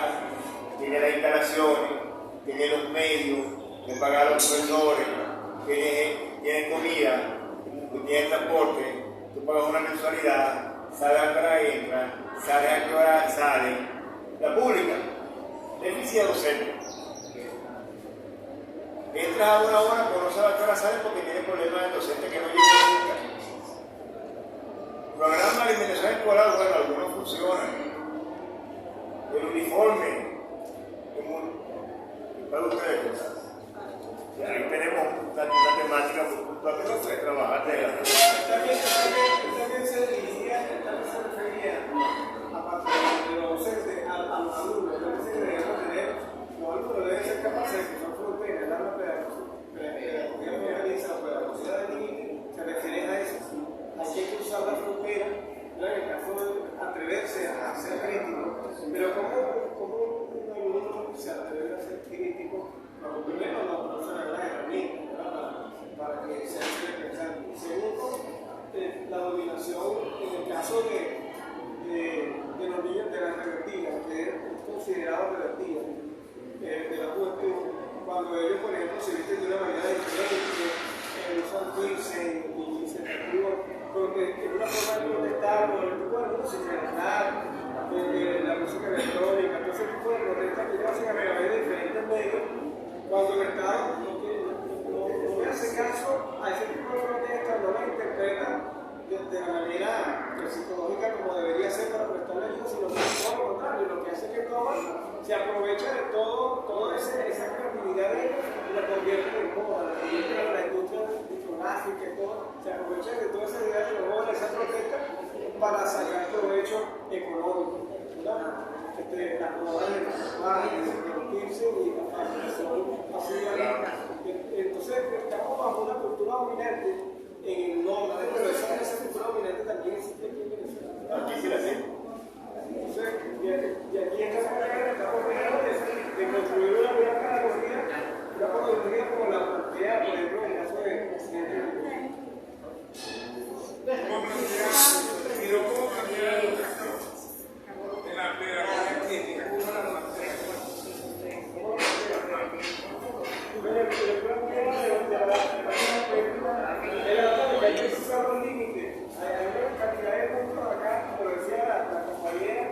tienes las instalaciones, tienes los medios, te pagas a los profesores, tienes comida, tú tienes transporte, tú pagas una mensualidad, sabes a qué hora entra, sabes a qué hora sale. La pública, deficiencia docente. Entras a una hora, pero no sabes a qué hora sales porque tienes problemas de docente que no llega nunca. Programa de alimentación escolar, bueno, algunos funcionan. El uniforme, para ustedes. Y ahí tenemos una temática muy puntual que no puede trabajar de la También se refería aparte de los docentes a los alumnos. Entonces debemos tener, los alumnos deben ser capaces de cruzar fronteras, dar la pedagogía organiza, la pedagogía de límite, se refiere a eso. Hay que cruzar la frontera, en el caso de atreverse a ser crítico, pero como un alumno se atreve a ser crítico, primero no se le da herramientas para que se haga pensar. Segundo, la dominación, en el caso de los niños de la revertida, que es considerado revertida de la juventud, cuando ellos, por ejemplo, se visten de una manera diferente, usan dulce y se activan, porque es una forma de protestar por el tipo de música, la música electrónica, todo ese tipo de protestas que ellos hacen a través de diferentes medios, cuando el Estado no le hace caso a ese tipo de protestas, no la interpreta de la manera psicológica como debería ser para prestarle ayuda, sino que todo lo contrario, lo que hace es que se aprovecha de toda esa creatividad de ellos y la convierte en moda, la industria discográfica y todo, se aprovecha de toda esa idea de moda, esa protesta, para sacar provecho económico, ¿verdad? Las modas de divertirse y la fascinación así de la. Entonces, estamos bajo una cultura dominante en el norte, pero esa cultura dominante también existe aquí en Venezuela. Aquí sí la sé. Entonces, y aquí en esta manera estamos tratando de construir una pedagogía como la plantea, por ejemplo, en el caso del presidente del gobierno. ¿Cómo cambiar la educación de la pedagogía crítica? Hay que cruzar los límites. Hay una cantidad de puntos acá, como decía la compañera,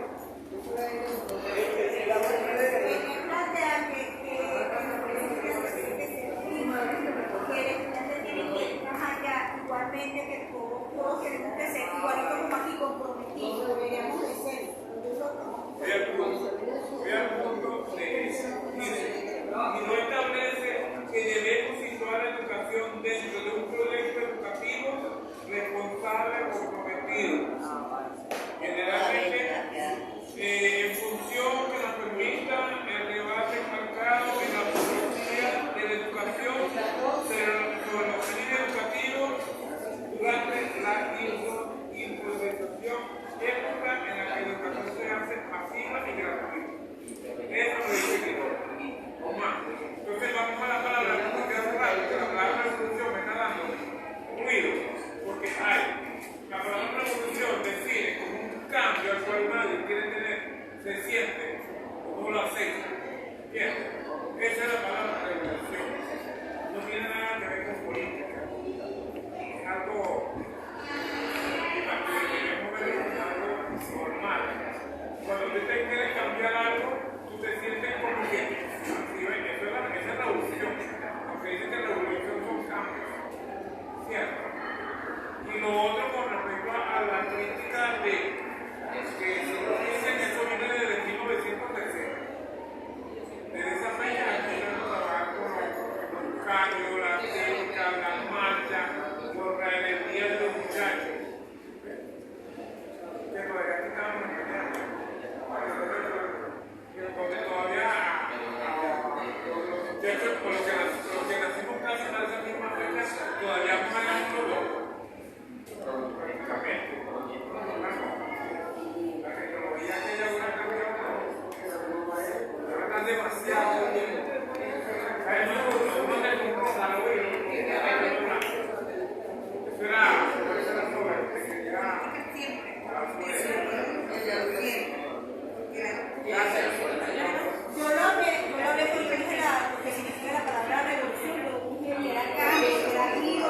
y no establece que debemos situar la educación dentro de un proyecto educativo responsable o comprometido. Generalmente, en función que nos permita el debate marcado en la filosofía de la educación sobre los fines educativos durante la improvisación época en la que la educación se hace masiva y gratuita. Eso lo dice Quirós. O más. Entonces vamos a la palabra, porque hace rato que la palabra revolución me está dando ruido, porque hay la palabra revolución define como un cambio al cual nadie quiere tener, se siente como lo acepta. Bien, esa es la palabra revolución. No tiene nada que ver con política. Es algo normal. Cuando tú te quieres cambiar algo, tú te sientes como que esa es la revolución. Aunque dicen que la revolución son cambios. ¿Cierto? Y lo otro con respecto a la crítica de que si dicen que eso viene desde 1913. Desde esa fecha empiezan a trabajar con los cambios, la técnica, las marchas, los rebeldías de los muchachos. Que todavía estamos en donde todavía los muchachos, por lo que nacimos casi a esa misma fecha, todavía no hagamos los dos. Prácticamente. La tecnología que ya hubiera cambiado, ahora están demasiado bien. Hay uno de desarrollo, eso era sobre que ya. Yo lo hablé porque dije lo que significa la palabra revolución, lo que era cambio, que era giro.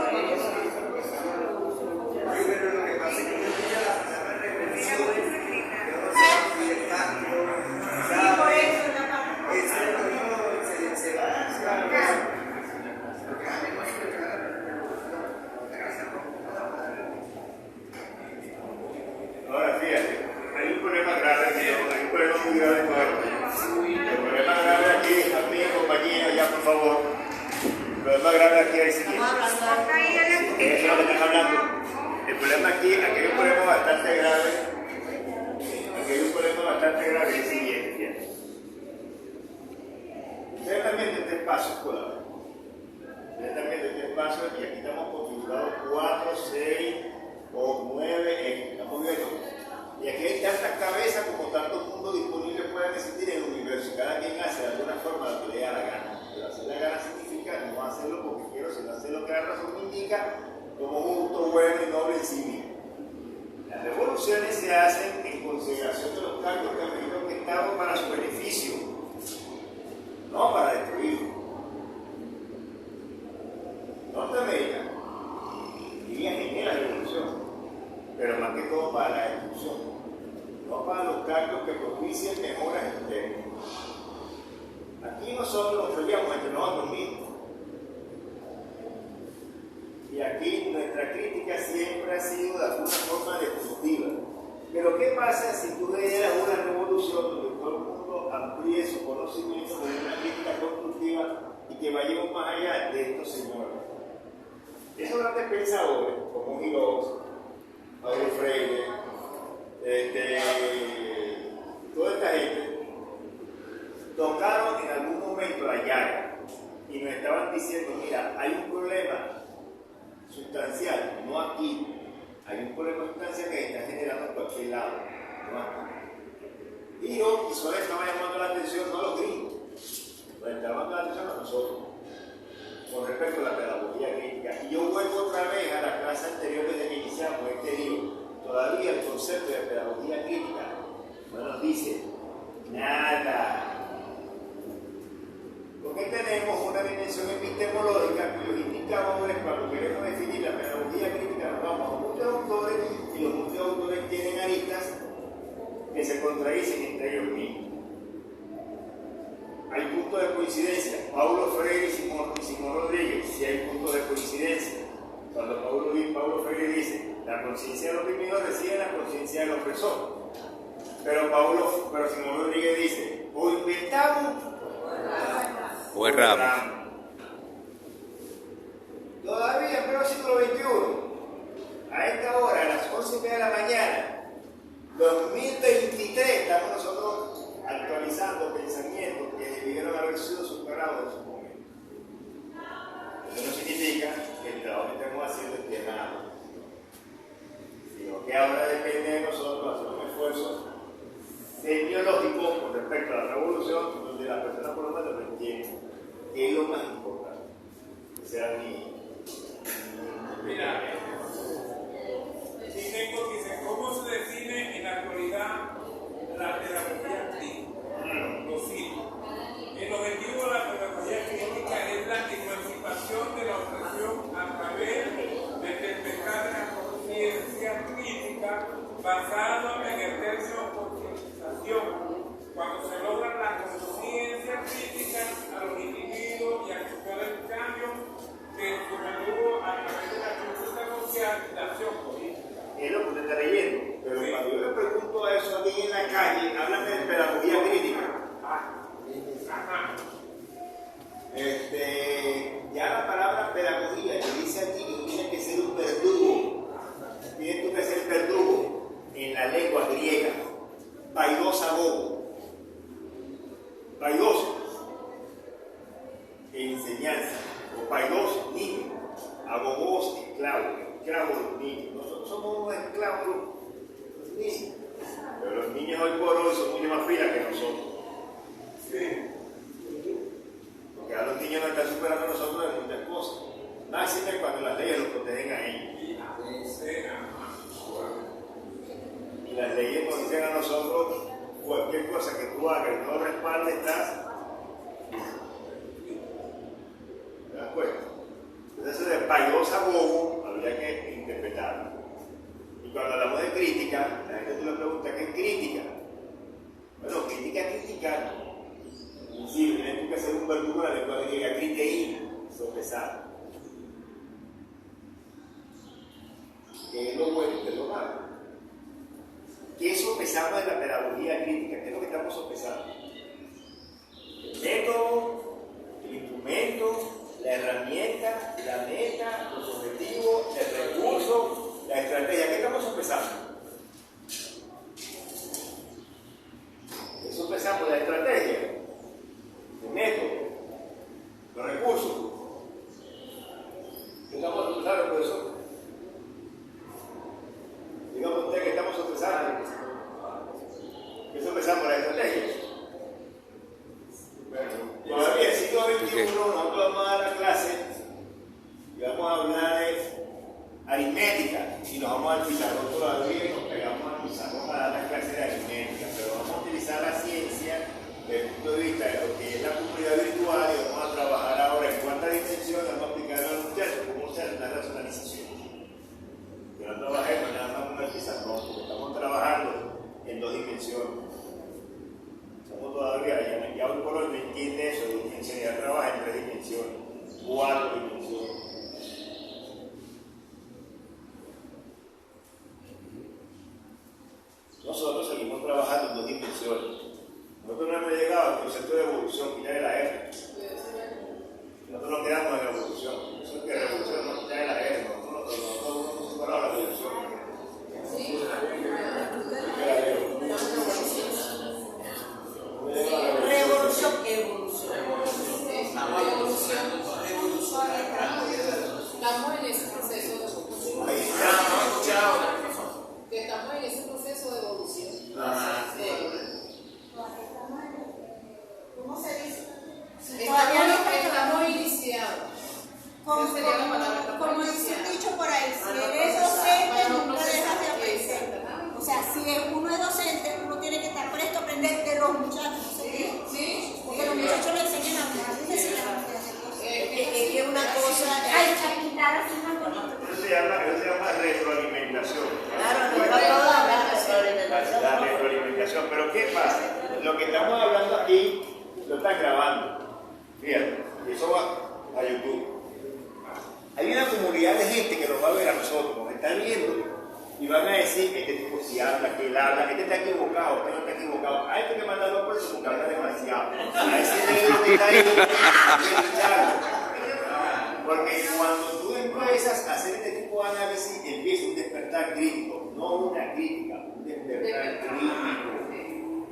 Pero lo que pasa es que yo tenía la palabra revolución, Por eso la se va a Ahora fíjate, hay un problema grave aquí, hay un problema muy grave con esto. El problema grave aquí, amigos, compañeros, ya por favor. El problema grave aquí es el siguiente. Eso es lo que están hablando. El problema aquí hay un problema bastante grave. Aquí hay un problema bastante grave, es el siguiente, fíjate. Ustedes también de este espacio escolar. Ustedes también de este espacio, y aquí estamos configurados 4, 6 o 9, estamos viendo. Y aquí hay tantas cabezas como tantos mundos disponibles pueden existir en el universo. Cada quien hace de alguna forma lo que le da la gana. Pero hacer la gana significa no hacerlo porque quiero, sino hacerlo que la razón me indica como gusto bueno y noble en sí mismo. Las revoluciones se hacen en consideración de los cambios que han venido orquestados para su beneficio, no para destruirlo. Norteamérica vivía en la revolución, pero más que todo para la destrucción, no para los cambios que propicien mejoras internas. Aquí nosotros nos peleamos entre nosotros mismos. Y aquí nuestra crítica siempre ha sido de alguna forma destructiva. Pero ¿qué pasa si tú dieras una revolución donde todo el mundo amplíe su conocimiento de una crítica constructiva y que vayamos más allá de estos señores? Esos grandes pensadores, como Quirós, Paulo Freire, toda esta gente, tocaron en algún momento la llaga y nos estaban diciendo, mira, hay un problema sustancial, no aquí, hay un problema sustancial que está generando en cualquier lado, no aquí. Y yo, solo estaba llamando la atención, no a los gringos, nos estaba llamando la atención a nosotros, con respecto a la pedagogía crítica. Y yo vuelvo otra vez a la clase anterior desde que iniciamos este libro. Todavía el concepto de pedagogía crítica no nos dice nada. Porque tenemos una dimensión epistemológica cuyos indicadores cuando queremos definir la pedagogía crítica nos vamos a muchos autores y los muchos autores tienen aristas que se contradicen entre ellos mismos. Hay puntos de coincidencia. Paulo Freire y Simón Rodríguez, sí hay puntos de coincidencia. Cuando Paulo Freire dice, la conciencia del oprimido reside en la conciencia del opresor. Pero Simón Rodríguez dice, o inventamos o Después Ramos. Todavía en pleno siglo XXI, a esta hora, a las 11:30 de la mañana, 2023, estamos nosotros actualizando pensamientos que debieron haber sido superados en su momento. Eso no significa que el trabajo que estamos haciendo esté nada, sino que ahora depende de nosotros hacer un esfuerzo semiológico con respecto a la revolución, donde las personas por lo menos lo entienden, que es lo más importante. Que sea Mira, dice, ¿cómo se define en la actualidad la pedagogía crítica? Lo cito. El objetivo de la pedagogía crítica es la emancipación de la opresión a través de despertar la conciencia crítica basado en el término concientización. Cuando se logra la conciencia crítica a los individuos y a el cambio que se mantuvo a través de la cultura social y la acción política. Es lo que usted está leyendo, pero sí. Cuando yo le pregunto a eso aquí en la calle, háblame de pedagogía crítica. Ya la palabra pedagogía que dice aquí que tiene que ser un verdugo, tiene que ser verdugo en la lengua griega, paidos agogo, paidos enseñanza, o paidos niños, agogos esclavos los niños. Nosotros somos unos esclavos los niños, pero los niños hoy por hoy son mucho más pilas que nosotros. Sí. Porque a los niños nos están superando a nosotros en muchas cosas. Máxime cuando las leyes los protegen a ellos. Y las leyes nos dicen a nosotros cualquier cosa que tú hagas y no respalde estás. ¿Te das cuenta? Entonces, de paidosa bobo habría que interpretarlo. Y cuando hablamos de crítica, la gente te le pregunta ¿qué es crítica? Bueno, crítica es criticar. Sí, tiene que ser un verdugo de la lengua griega, criteína, sopesar. ¿Qué es lo bueno y qué es lo malo? ¿Qué sopesamos de la pedagogía crítica? ¿Qué es lo que estamos sopesando? El método, el instrumento, la herramienta, la meta, los objetivos, el recurso, la estrategia. ¿Qué estamos sopesando? ¿Qué sopesamos? La estrategia, el método, los recursos. ¿Qué estamos sopesando, profesor? Digamos usted que estamos sopesando. ¿Qué sopesamos? La estrategia. Bueno, todavía en el siglo XXI nosotros vamos a dar la clase y vamos a hablar de aritmética y nos vamos al pizarrón todavía y nos pegamos al pizarrón para dar la clase de aritmética, pero vamos a utilizar la ciencia desde el punto de vista de lo que es la comunidad virtual y vamos a trabajar ahora en cuánta dimensión vamos a explicar a los muchachos cómo se hace la racionalización. Que no trabajemos nada más con el pizarrón, porque estamos trabajando en 2 dimensiones. Estamos todavía, ya hoy por hoy no entiende eso, 2 dimensiones, ya trabaja en 3 dimensiones, 4 dimensiones. Nosotros seguimos trabajando en 2 dimensiones. Nosotros no hemos llegado al concepto de evolución, quitarle la R. Nosotros nos quedamos en la evolución. Eso es que la evolución no quita la R. Nosotros no hemos superado la evolución. Revolución, evolución. Estamos en ese proceso de evolución. Ahí está. Que estamos en ese proceso de evolución. ¿Cómo se dice? Estamos iniciados. Como dice el dicho por ahí, si eres docente, nunca dejas de aprender. O sea, si uno es docente, uno tiene que estar presto a aprender de los muchachos. Sí. Porque los muchachos le enseñan a hablar, les enseñan a hacer cosas. Es que una cosa. Ay, a pintar así más bonito. Eso se llama retroalimentación. Claro, no puedo hablar de retroalimentación. La retroalimentación. Pero ¿qué pasa? Lo que estamos hablando aquí lo están grabando. Fíjate, eso va a YouTube. Hay una comunidad de gente que nos va a ver a nosotros, nos están viendo y van a decir que este tipo sí habla, que él habla, que este está equivocado, que no está equivocado. A este que mandarlo por eso porque habla demasiado. A ese le está ahí, porque cuando tú empiezas a hacer este tipo de análisis, empieza un despertar crítico, no una crítica, un despertar crítico.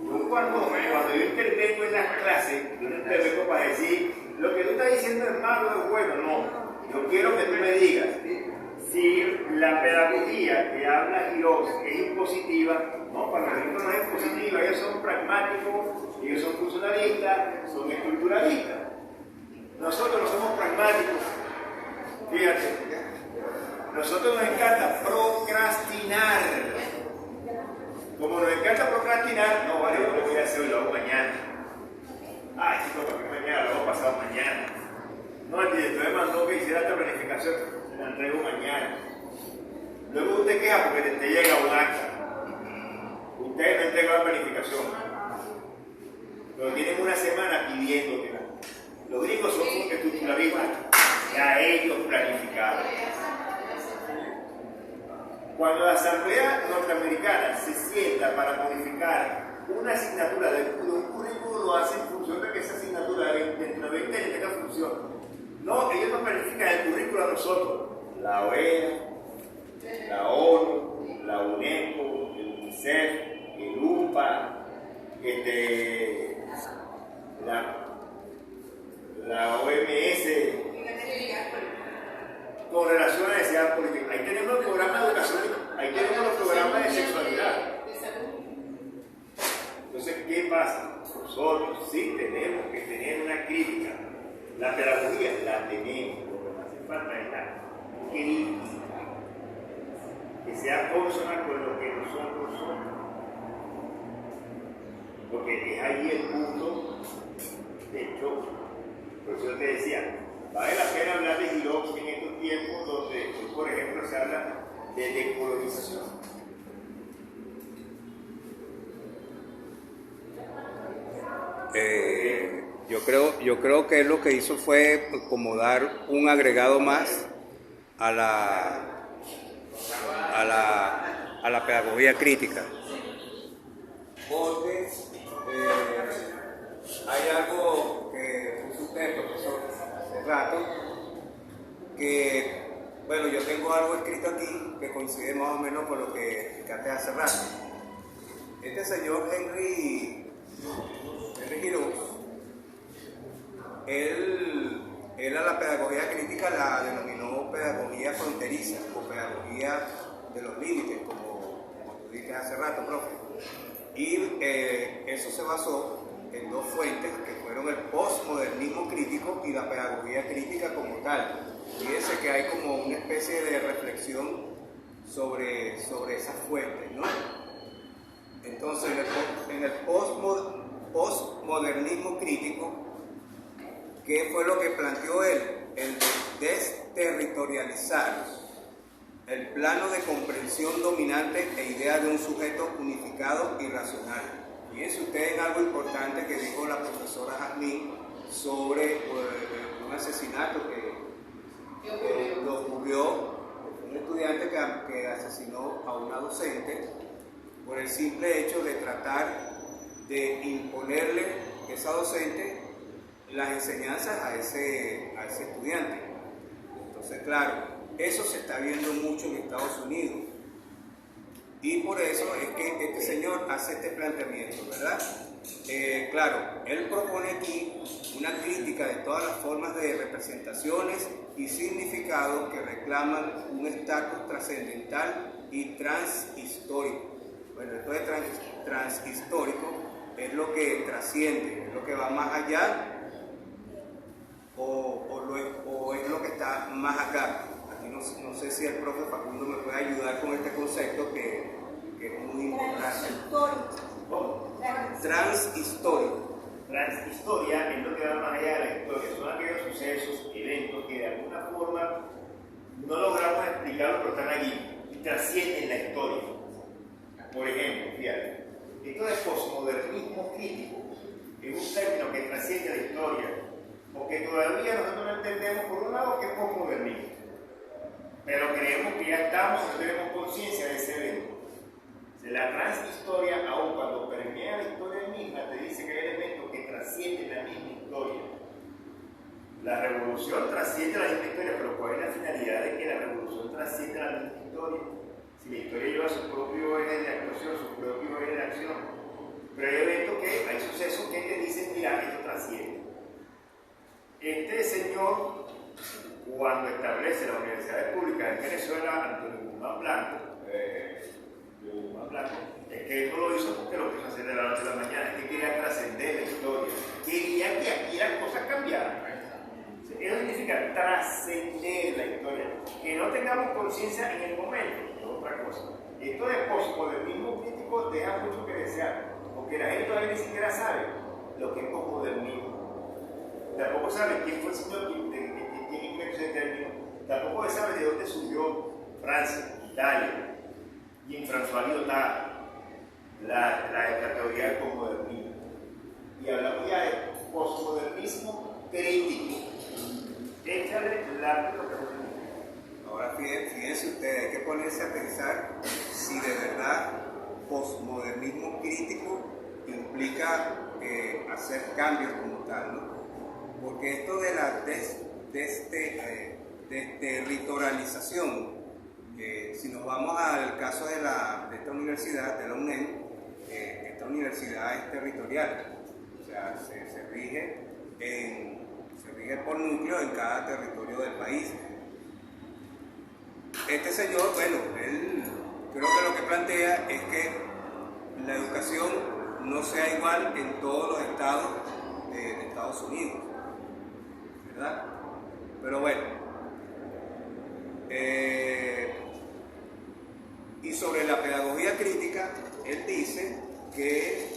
Yo cuando yo intervengo en las clases, yo no intervengo para decir, lo que tú estás diciendo es malo, es bueno, no. Yo quiero que tú me digas, si la pedagogía que habla Giroux es impositiva, no, para los gringos no es impositiva, ellos son pragmáticos, ellos son funcionalistas, son estructuralistas. Nosotros no somos pragmáticos, fíjate, nosotros nos encanta procrastinar. Como nos encanta procrastinar, no, vale, yo lo voy a hacer hoy, lo hago mañana. Ay, chicos, ¿para qué mañana? Lo hago pasado mañana. No, el director me mandó que hiciera esta planificación, se la entrego mañana. Luego usted queja porque te llega un acta. Usted no entrega la planificación. Lo tienen una semana pidiéndotela. Los gringos son estructuralistas, ya ellos planificaron. Cuando la Asamblea Norteamericana se sienta para modificar una asignatura de un currículo, lo hace en función de que esa asignatura dentro de 20 años tenga función. No, ellos nos planifican el currículo a nosotros. La OEA, la ONU, la UNESCO, el UNICEF, el UPA, la OMS, con relación a la necesidad política. Ahí tenemos los programas de educación, ahí tenemos los programas de sexualidad. Entonces, ¿qué pasa? Nosotros sí tenemos que tener una crítica. La pedagogía la tenemos, lo que nos hace falta es la crítica, que sea consona con lo que nosotros somos. Porque es ahí el punto de choque. Por eso te decía, vale la pena hablar de Giroux en estos tiempos donde, por ejemplo, se habla de decolonización. Yo creo que él lo que hizo fue como dar un agregado más a la pedagogía crítica. Porque hay algo que puso usted, profesor, hace rato, que, bueno, yo tengo algo escrito aquí que coincide más o menos con lo que explicaste hace rato. Este señor Henry Giroux, él a la pedagogía crítica la denominó pedagogía fronteriza o pedagogía de los límites, como tú dijiste hace rato, profe. Y eso se basó en dos fuentes que fueron el postmodernismo crítico y la pedagogía crítica como tal. Fíjense que hay como una especie de reflexión sobre esas fuentes, ¿no? Entonces, en el postmodernismo crítico, ¿qué fue lo que planteó él? El desterritorializar el plano de comprensión dominante e idea de un sujeto unificado y racional. Fíjense ustedes en algo importante que dijo la profesora Jazmín sobre un asesinato que ocurrió, un estudiante que asesinó a una docente por el simple hecho de tratar de imponerle a esa docente las enseñanzas a ese estudiante. Entonces, claro, eso se está viendo mucho en Estados Unidos. Y por eso es que este señor hace este planteamiento, ¿verdad? Claro, él propone aquí una crítica de todas las formas de representaciones y significados que reclaman un estatus trascendental y transhistórico. Bueno, esto de transhistórico es lo que trasciende, es lo que va más allá o es lo que está más acá. Aquí no sé si el profe Facundo me puede ayudar con este concepto que es muy importante. Transhistórico. Transhistoria es lo que va más allá de la historia. Son aquellos sucesos, eventos que de alguna forma no logramos explicarlo, pero están allí y trascienden la historia. Por ejemplo, fíjate, esto de posmodernismo crítico es un término que trasciende la historia, porque todavía nosotros no entendemos, por un lado, que es posmodernismo, pero creemos que ya estamos, no tenemos conciencia de ese evento. La transhistoria, aun cuando permea la historia misma, te dice que hay elementos que trascienden la misma historia. la revolución trasciende la misma historia, pero ¿cuál es la finalidad de que la revolución trascienda la misma historia? Si la historia lleva su propio eje de actuación, su propio eje de acción, pero hay eventos que, hay sucesos que te dicen, mira, esto trasciende. Este señor, cuando establece las universidades públicas en Venezuela, Antonio Guzmán Blanco, es que él no lo hizo porque lo quiso hacer de la noche a la mañana, es que quería trascender la historia, quería que aquí las cosas cambiaran. Eso significa trascender la historia, que no tengamos conciencia en el momento, es otra cosa. Esto de posmodernismo crítico deja mucho que desear, porque la gente todavía ni siquiera sabe lo que es posmodernismo. Tampoco sabe quién fue el señor quién inventó ese término, tampoco sabe de dónde surgió Francia, Italia, y en François Lyotard la teoría del posmodernismo. Y hablamos ya de posmodernismo crítico. Échale la Ahora fíjense ustedes, hay que ponerse a pensar si de verdad posmodernismo crítico implica hacer cambios como tal, ¿no? Porque esto de la desterritorialización, si nos vamos al caso de esta universidad, de la UNED, esta universidad es territorial, o sea, se rige por núcleo en cada territorio del país. Este señor, bueno, él creo que lo que plantea es que la educación no sea igual en todos los estados de Estados Unidos, ¿verdad? Pero bueno, y sobre la pedagogía crítica, él dice que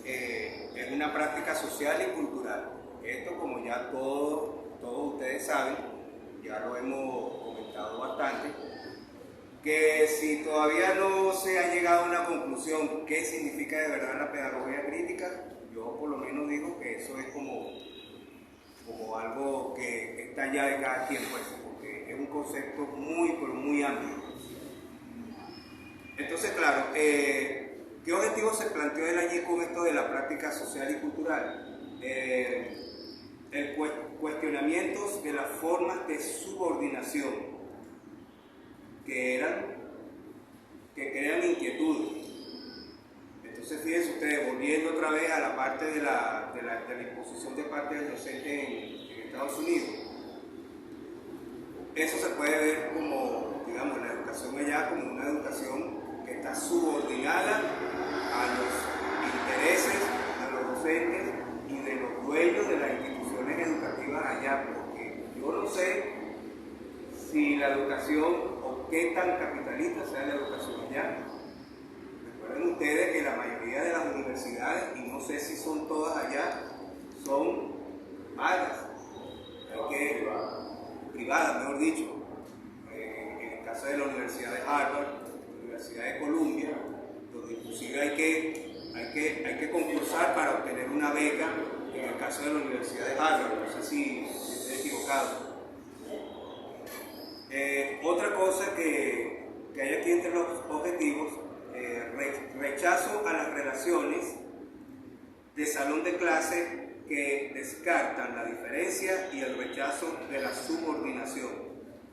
es una práctica social y cultural. Esto, como ya todos ustedes saben, ya lo hemos comentado bastante, que si todavía no se ha llegado a una conclusión qué significa de verdad la pedagogía crítica, yo por lo menos digo que eso es como algo que está allá de cada quien, pues, porque es un concepto muy, pero muy amplio. Entonces, claro, ¿qué objetivo se planteó él allí con esto de la práctica social y cultural? El cuestionamientos de las formas de subordinación que crean inquietudes. Entonces fíjense ustedes, volviendo otra vez a la parte de la imposición de parte del docente en Estados Unidos, eso se puede ver como, digamos, la educación allá como una educación que está subordinada a los intereses de los docentes y de los dueños de las instituciones educativas allá, porque yo no sé si la educación o qué tan capitalista sea la educación allá. Recuerden ustedes que la mayoría de las universidades, y no sé si son todas allá, son pagas, privadas, mejor dicho. En el caso de la Universidad de Harvard, la Universidad de Columbia, donde inclusive hay que concursar para obtener una beca. En el caso de la Universidad de Harvard, no sé si estoy equivocado. Otra cosa que hay aquí entre los objetivos, rechazo a las relaciones de salón de clase que descartan la diferencia y el rechazo de la subordinación,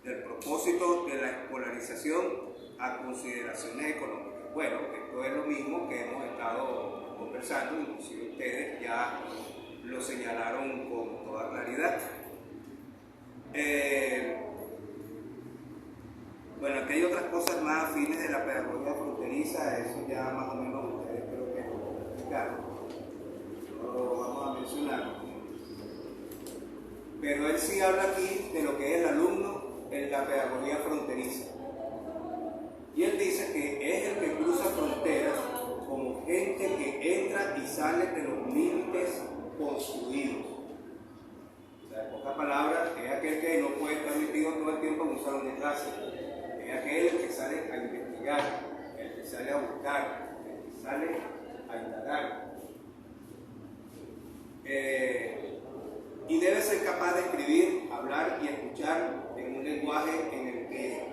del propósito de la escolarización a consideraciones económicas. Bueno, esto es lo mismo que hemos estado conversando, inclusive ustedes ya lo señalaron con toda claridad. Bueno, aquí hay otras cosas más afines de la pedagogía fronteriza, eso ya más o menos ustedes creo que lo explicaron, no lo vamos a mencionar. Pero él sí habla aquí de lo que es el alumno en la pedagogía fronteriza. Y él dice que es el que cruza fronteras como gente que entra y sale de los límites construidos. O sea, en pocas palabras, es aquel que no puede estar metido todo el tiempo en un salón de clase. Es aquel que sale a investigar, el que sale a buscar, el que sale a indagar. Y debe ser capaz de escribir, hablar y escuchar en un lenguaje en el que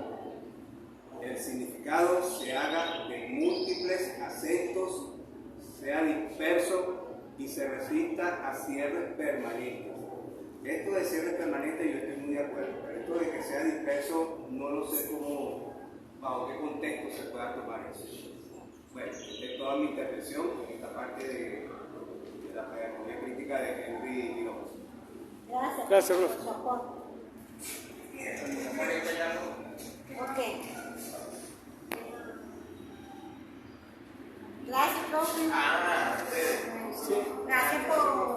el significado se haga de múltiples acentos, sea disperso y se resista a cierres permanentes. Esto de cierre permanente yo estoy muy de acuerdo, pero esto de que sea disperso no lo sé cómo, bajo qué contexto se pueda tomar eso. Bueno, esta es toda mi intervención en esta parte de la pedagogía crítica de Henry Guillaume. Gracias. Gracias, profe. por su aporte. Ok. Gracias, profe. Ah, Gracias por